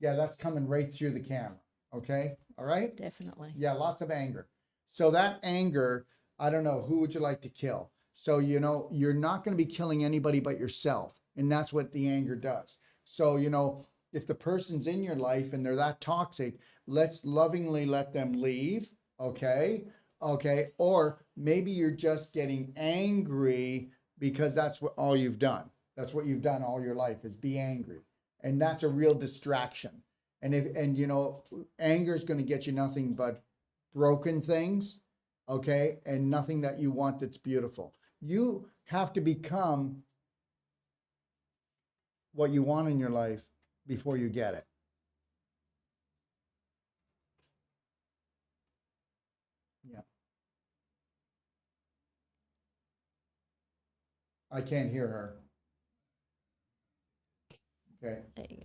Yeah, that's coming right through the camera. Okay? All right? Definitely. Yeah, lots of anger. So that anger, I don't know, who would you like to kill? So, you know, you're not going to be killing anybody but yourself. And that's what the anger does. So, you know, if the person's in your life and they're that toxic, let's lovingly let them leave. Okay? Okay. Or maybe you're just getting angry because that's what all you've done. That's what you've done all your life is be angry. And that's a real distraction. And you know, anger is going to get you nothing but broken things, okay, and nothing that you want that's beautiful. You have to become what you want in your life before you get it. Yeah. I can't hear her. Okay. There you go.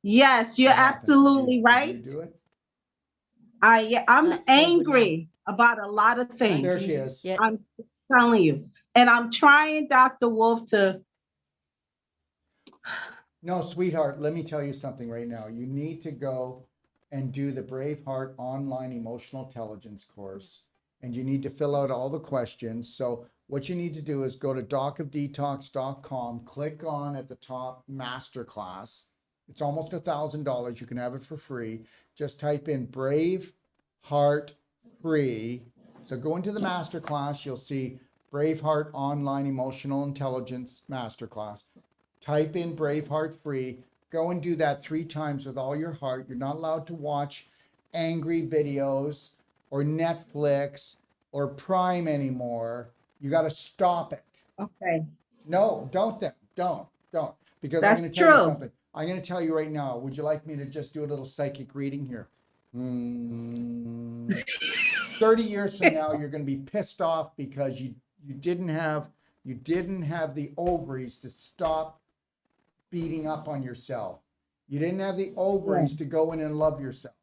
Yes, you're What happened? absolutely Did you right. do it? I'm That's all good now. angry about a lot of things. There she is. Yeah. I'm telling you. And I'm trying, Dr. Wolf, to No, sweetheart, let me tell you something right now. You need to go and do the Braveheart online emotional intelligence course, and you need to fill out all the questions. So what you need to do is go to docofdetox.com, click on at the top masterclass. It's almost $1,000. You can have it for free. Just type in Braveheart free. So go into the masterclass. You'll see Braveheart online emotional intelligence masterclass. Type in Braveheart free. Go and do that 3 times with all your heart. You're not allowed to watch angry videos or Netflix or Prime anymore. You got to stop it. okay. No, don't then. Don't. Because That's I'm going to tell you true. something. I'm going to tell you right now. Would you like me to just do a little psychic reading here? 30 years from now, you're going to be pissed off because you didn't have the ovaries to stop beating up on yourself. You didn't have the ovaries to go in and love yourself.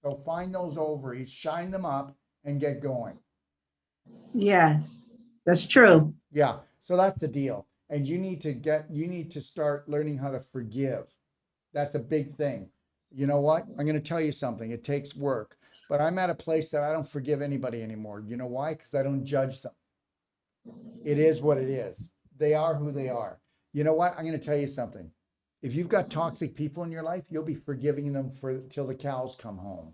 So find those ovaries, shine them up, and get going. Yes, that's true. Yeah. So that's the deal. And you need to start learning how to forgive. That's a big thing. You know what? I'm going to tell you something. It takes work, but I'm at a place that I don't forgive anybody anymore. You know why? Because I don't judge them. It is what it is. They are who they are. You know what? I'm going to tell you something. If you've got toxic people in your life, you'll be forgiving them till the cows come home.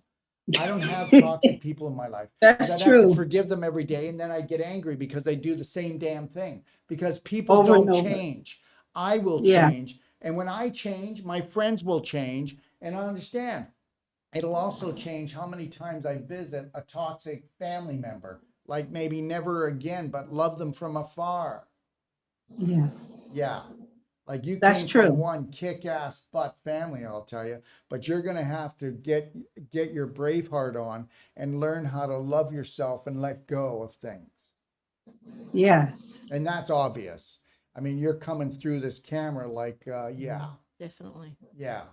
I don't have toxic people in my life. That's I'd have true. to forgive them every day, and then I get angry because they do the same damn thing. Because people Over and don't over. change. I will Yeah. change. And when I change, my friends will change. And I understand. It'll also change how many times I visit a toxic family member. Like maybe never again, but love them from afar. Yeah. Yeah. Like you That's came true. from one kick-ass butt family, I'll tell you, but you're gonna have to get your brave heart on and learn how to love yourself and let go of things. Yes. And that's obvious. I mean, you're coming through this camera like, yeah, Definitely. yeah.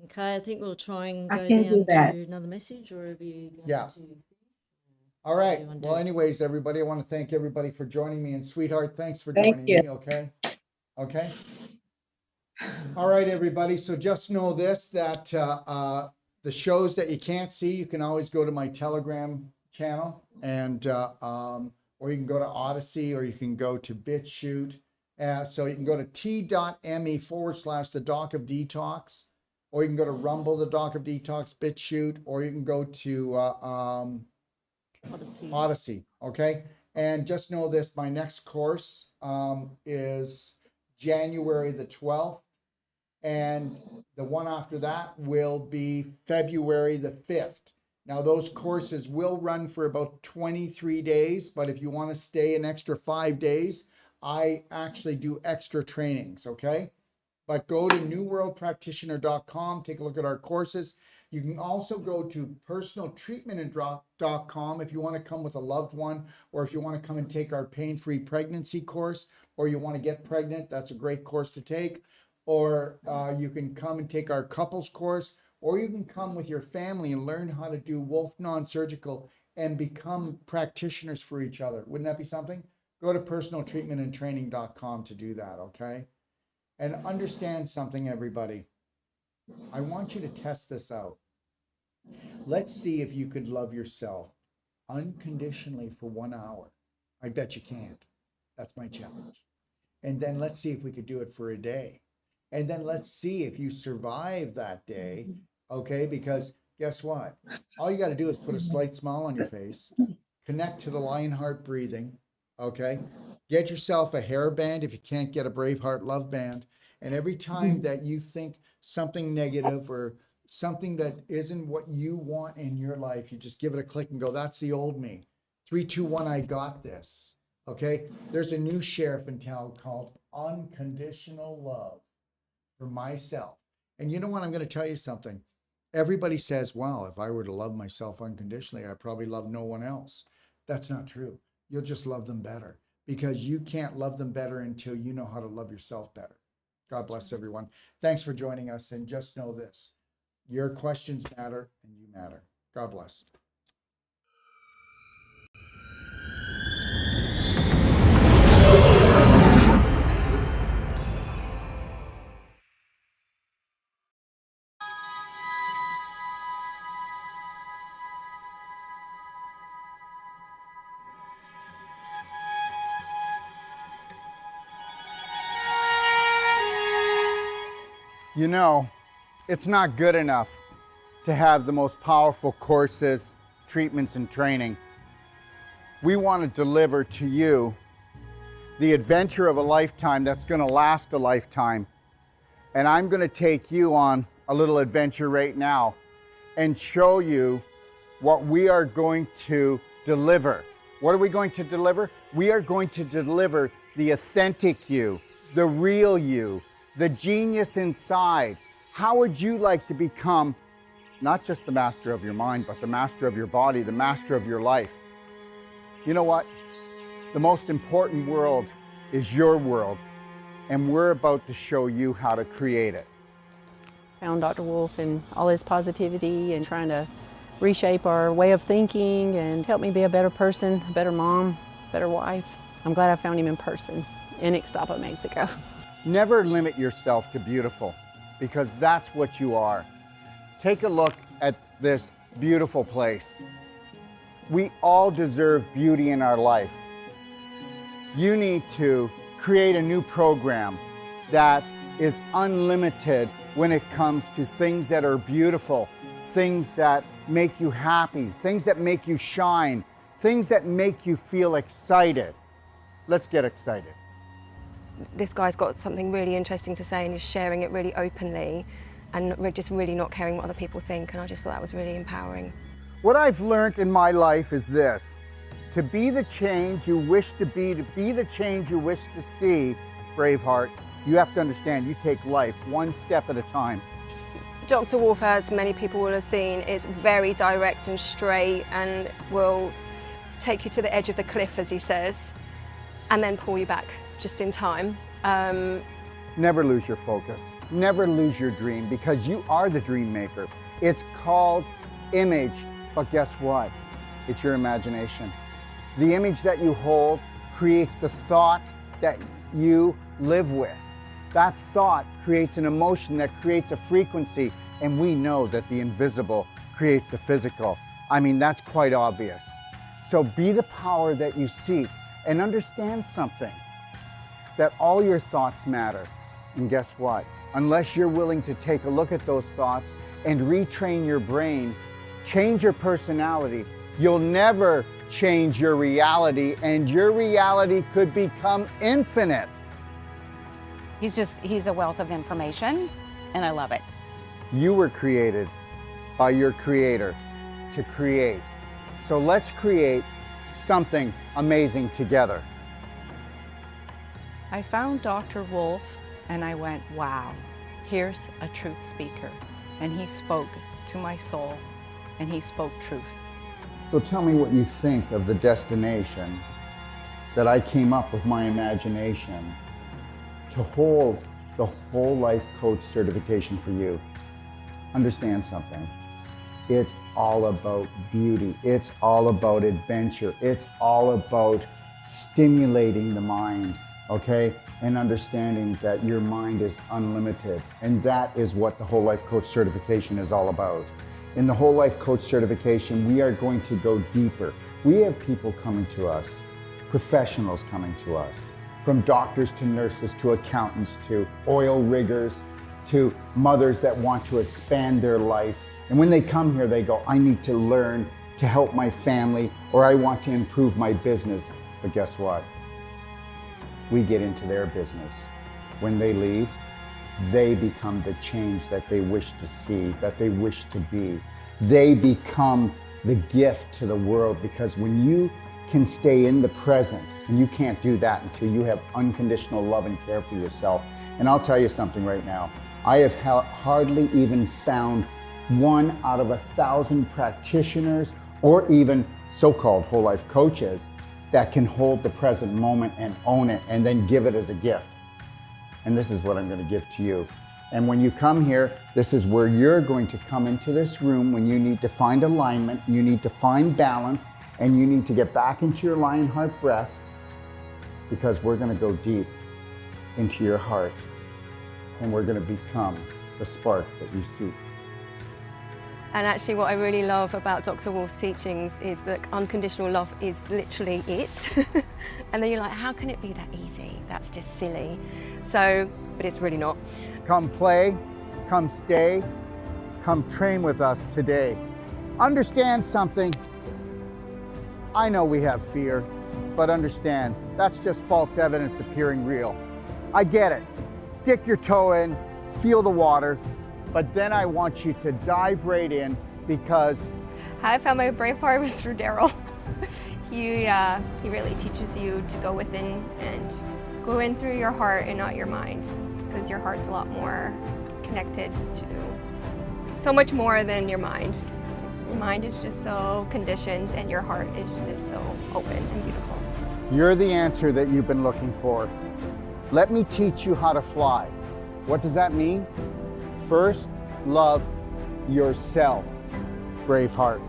Okay, I think we'll try and I go can do down that. to another message, or have you going Yeah. to? All right. you wanna do? Well, anyways, everybody, I want to thank everybody for joining me. And sweetheart, thanks for Thank joining you. me. Okay. Okay. All right, everybody. So just know this, that the shows that you can't see, you can always go to my Telegram channel, and or you can go to Odyssey, or you can go to Bitchute. So you can go to t.me/the Doc of Detox, or you can go to Rumble, the Doc of Detox, Bitchute, or you can go to Odyssey. Odyssey. Okay. And just know this, my next course is January the 12th. And the one after that will be February the 5th. Now, those courses will run for about 23 days, but if you want to stay an extra 5 days, I actually do extra trainings, okay? But go to newworldpractitioner.com, take a look at our courses. You can also go to personaltreatment.com if you want to come with a loved one, or if you want to come and take our pain-free pregnancy course, or you want to get pregnant, that's a great course to take. Or you can come and take our couples course, or you can come with your family and learn how to do Wolf non-surgical and become practitioners for each other. Wouldn't that be something? Go to personaltreatmentandtraining.com to do that, okay? And understand something, everybody. I want you to test this out. Let's see if you could love yourself unconditionally for 1 hour. I bet you can't. That's my challenge. And then let's see if we could do it for a day. And then let's see if you survive that day, okay? Because guess what? All you got to do is put a slight smile on your face, connect to the lion heart breathing, okay? Get yourself a hairband if you can't get a Braveheart love band. And every time that you think something negative or something that isn't what you want in your life, you just give it a click and go, that's the old me. 3, 2, 1, I got this, okay? There's a new sheriff in town called Unconditional Love. For myself. And you know what? I'm going to tell you something. Everybody says, well, if I were to love myself unconditionally, I probably love no one else. That's not true. You'll just love them better, because you can't love them better until you know how to love yourself better. God bless everyone. Thanks for joining us. And just know this, your questions matter and you matter. God bless. You know, it's not good enough to have the most powerful courses, treatments, and training. We want to deliver to you the adventure of a lifetime that's going to last a lifetime. And I'm going to take you on a little adventure right now and show you what we are going to deliver. What are we going to deliver? We are going to deliver the authentic you, the real you, the genius inside. How would you like to become not just the master of your mind, but the master of your body, the master of your life? You know what? The most important world is your world, and we're about to show you how to create it. Found Dr. Wolf and all his positivity and trying to reshape our way of thinking and help me be a better person, a better mom, better wife. I'm glad I found him in person in Ixtapa, Mexico. Never limit yourself to beautiful, because that's what you are. Take a look at this beautiful place. We all deserve beauty in our life. You need to create a new program that is unlimited when it comes to things that are beautiful, things that make you happy, things that make you shine, things that make you feel excited. Let's get excited. This guy's got something really interesting to say and he's sharing it really openly and we're just really not caring what other people think, and I just thought that was really empowering. What I've learned in my life is this: to be the change you wish to be the change you wish to see, Braveheart, you have to understand you take life one step at a time. Dr. Wolf, as many people will have seen, is very direct and straight and will take you to the edge of the cliff, as he says, and then pull you back just in time. Never lose your focus. Never lose your dream, because you are the dream maker. It's called image, but guess what? It's your imagination. The image that you hold creates the thought that you live with. That thought creates an emotion that creates a frequency, and we know that the invisible creates the physical. I mean, that's quite obvious. So be the power that you seek, and understand something, that all your thoughts matter. And guess what? Unless you're willing to take a look at those thoughts and retrain your brain, change your personality, you'll never change your reality, and your reality could become infinite. He's a wealth of information, and I love it. You were created by your creator to create. So let's create something amazing together. I found Dr. Wolf and I went, wow, here's a truth speaker. And he spoke to my soul and he spoke truth. So tell me what you think of the destination that I came up with my imagination to hold the whole life coach certification for you. Understand something. It's all about beauty. It's all about adventure. It's all about stimulating the mind, okay? And understanding that your mind is unlimited. And that is what the whole life coach certification is all about. In the whole life coach certification, we are going to go deeper. We have people coming to us, professionals coming to us, from doctors to nurses to accountants to oil riggers to mothers that want to expand their life. And when they come here, they go, I need to learn to help my family, or I want to improve my business. But guess what? We get into their business. When they leave, they become the change that they wish to see, that they wish to be. They become the gift to the world, because when you can stay in the present, and you can't do that until you have unconditional love and care for yourself. And I'll tell you something right now. I have hardly even found 1 out of 1,000 practitioners, or even so-called whole life coaches, that can hold the present moment and own it and then give it as a gift. And this is what I'm going to give to you. And when you come here, this is where you're going to come into this room when you need to find alignment, you need to find balance, and you need to get back into your lion heart breath, because we're going to go deep into your heart and we're going to become the spark that you seek. And actually what I really love about Dr. Wolf's teachings is that unconditional love is literally it. And then you're like, how can it be that easy? That's just silly. So, but it's really not. Come play, come stay, come train with us today. Understand something. I know we have fear, but understand, that's just false evidence appearing real. I get it. Stick your toe in, feel the water, but then I want you to dive right in, because How I found my brave heart was through Daryl. He really teaches you to go within and go in through your heart and not your mind, because your heart's a lot more connected to so much more than your mind. Your mind is just so conditioned and your heart is just so open and beautiful. you're the answer that you've been looking for. Let me teach you how to fly. What does that mean? First, love yourself, Braveheart.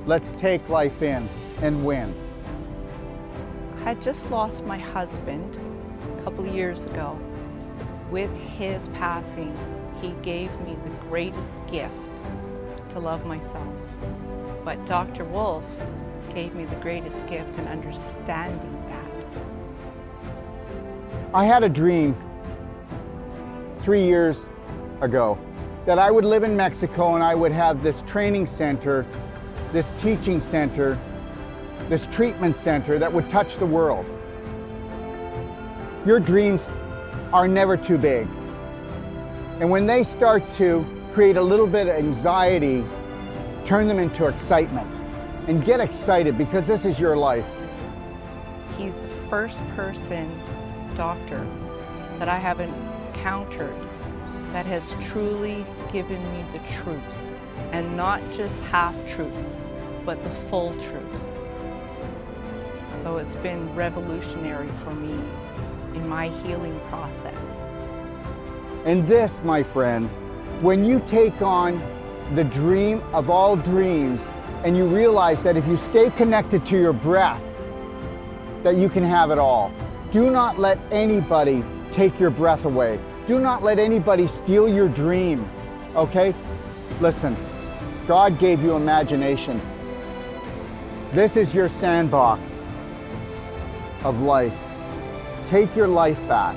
Let's take life in and win. I had just lost my husband a couple of years ago. With his passing, he gave me the greatest gift to love myself. But Dr. Wolf gave me the greatest gift in understanding that. I had a dream 3 years ago that I would live in Mexico and I would have this training center, this teaching center, this treatment center that would touch the world. Your dreams are never too big. And when they start to create a little bit of anxiety, turn them into excitement. And get excited, because this is your life. He's the first doctor that I have encountered that has truly given me the truth, and not just half truths, but the full truth. So it's been revolutionary for me in my healing process. And this, my friend, when you take on the dream of all dreams, and you realize that if you stay connected to your breath, that you can have it all. Do not let anybody take your breath away. Do not let anybody steal your dream, okay? Listen, God gave you imagination. This is your sandbox of life. Take your life back.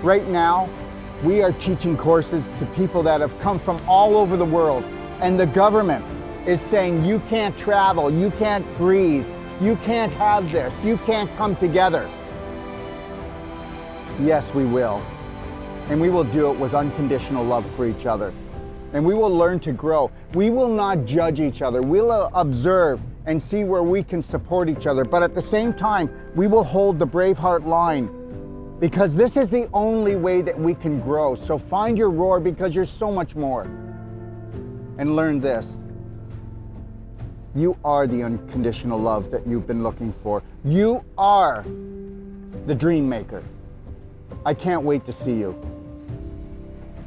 Right now, we are teaching courses to people that have come from all over the world, and the government is saying you can't travel, you can't breathe, you can't have this, you can't come together. Yes, we will. And we will do it with unconditional love for each other. And we will learn to grow. We will not judge each other. We'll observe and see where we can support each other. But at the same time, we will hold the Braveheart line, because this is the only way that we can grow. So find your roar, because you're so much more. And learn this. You are the unconditional love that you've been looking for. You are the dream maker. I can't wait to see you.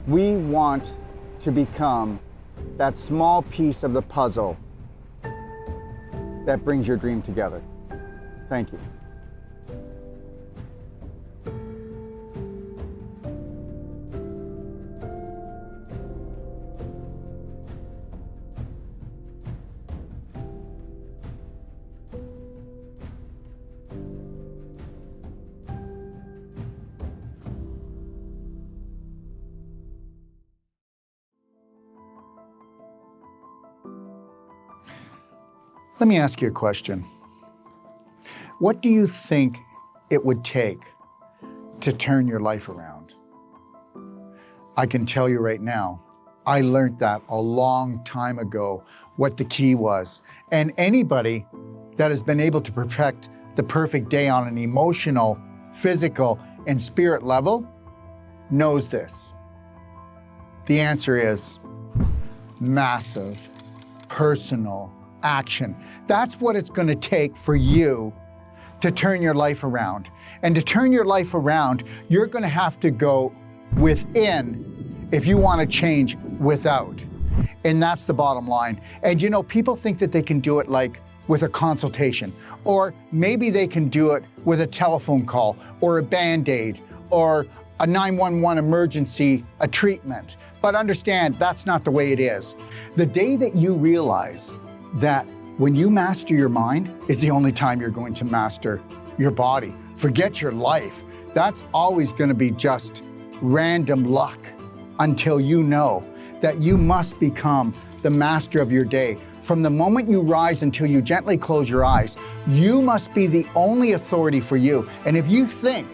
We want to become that small piece of the puzzle that brings your dream together. Thank you. Let me ask you a question. What do you think it would take to turn your life around? I can tell you right now, I learned that a long time ago, what the key was. And anybody that has been able to perfect the perfect day on an emotional, physical, and spirit level knows this. The answer is massive, personal action. That's what it's going to take for you to turn your life around. And to turn your life around, you're going to have to go within if you want to change without. And that's the bottom line. And you know, people think that they can do it like with a consultation, or maybe they can do it with a telephone call or a Band-Aid or a 911 emergency, a treatment. But understand, that's not the way it is. The day that you realize that when you master your mind is the only time you're going to master your body. Forget your life. That's always going to be just random luck until you know that you must become the master of your day. From the moment you rise until you gently close your eyes, you must be the only authority for you. And if you think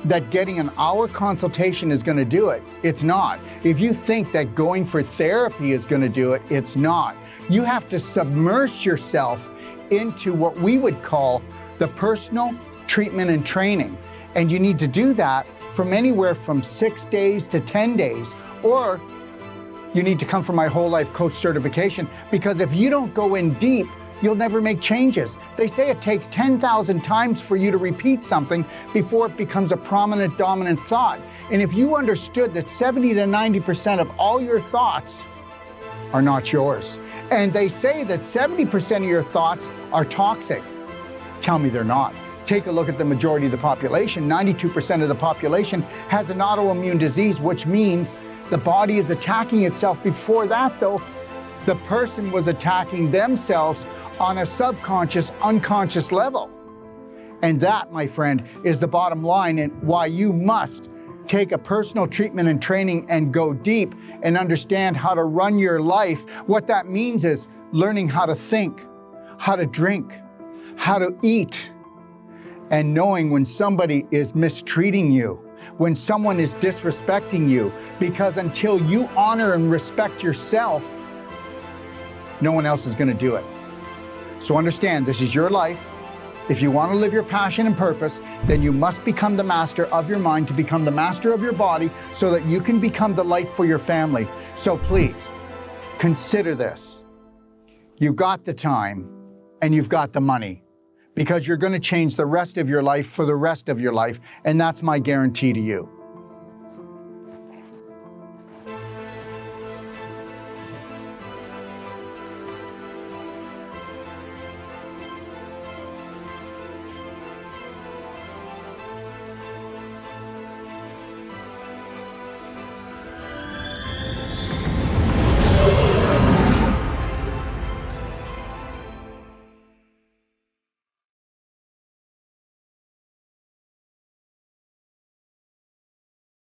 that getting an hour consultation is going to do it, it's not. If you think that going for therapy is going to do it, it's not. You have to submerge yourself into what we would call the personal treatment and training. And you need to do that from anywhere from 6 days to 10 days, or you need to come for my whole life coach certification, because if you don't go in deep, you'll never make changes. They say it takes 10,000 times for you to repeat something before it becomes a prominent, dominant thought. And if you understood that 70 to 90% of all your thoughts are not yours, and they say that 70% of your thoughts are toxic, tell me they're not. Take a look at the majority of the population. 92% of the population has an autoimmune disease, which means the body is attacking itself. Before that, though, the person was attacking themselves on a subconscious, unconscious level. And that, my friend, is the bottom line, and why you must take a personal treatment and training and go deep and understand how to run your life, what that means is learning how to think, how to drink, how to eat, and knowing when somebody is mistreating you, when someone is disrespecting you, because until you honor and respect yourself, no one else is going to do it. So understand, this is your life. If you want to live your passion and purpose, then you must become the master of your mind to become the master of your body so that you can become the light for your family. So please, consider this. You got the time and you've got the money, because you're going to change the rest of your life for the rest of your life, and that's my guarantee to you.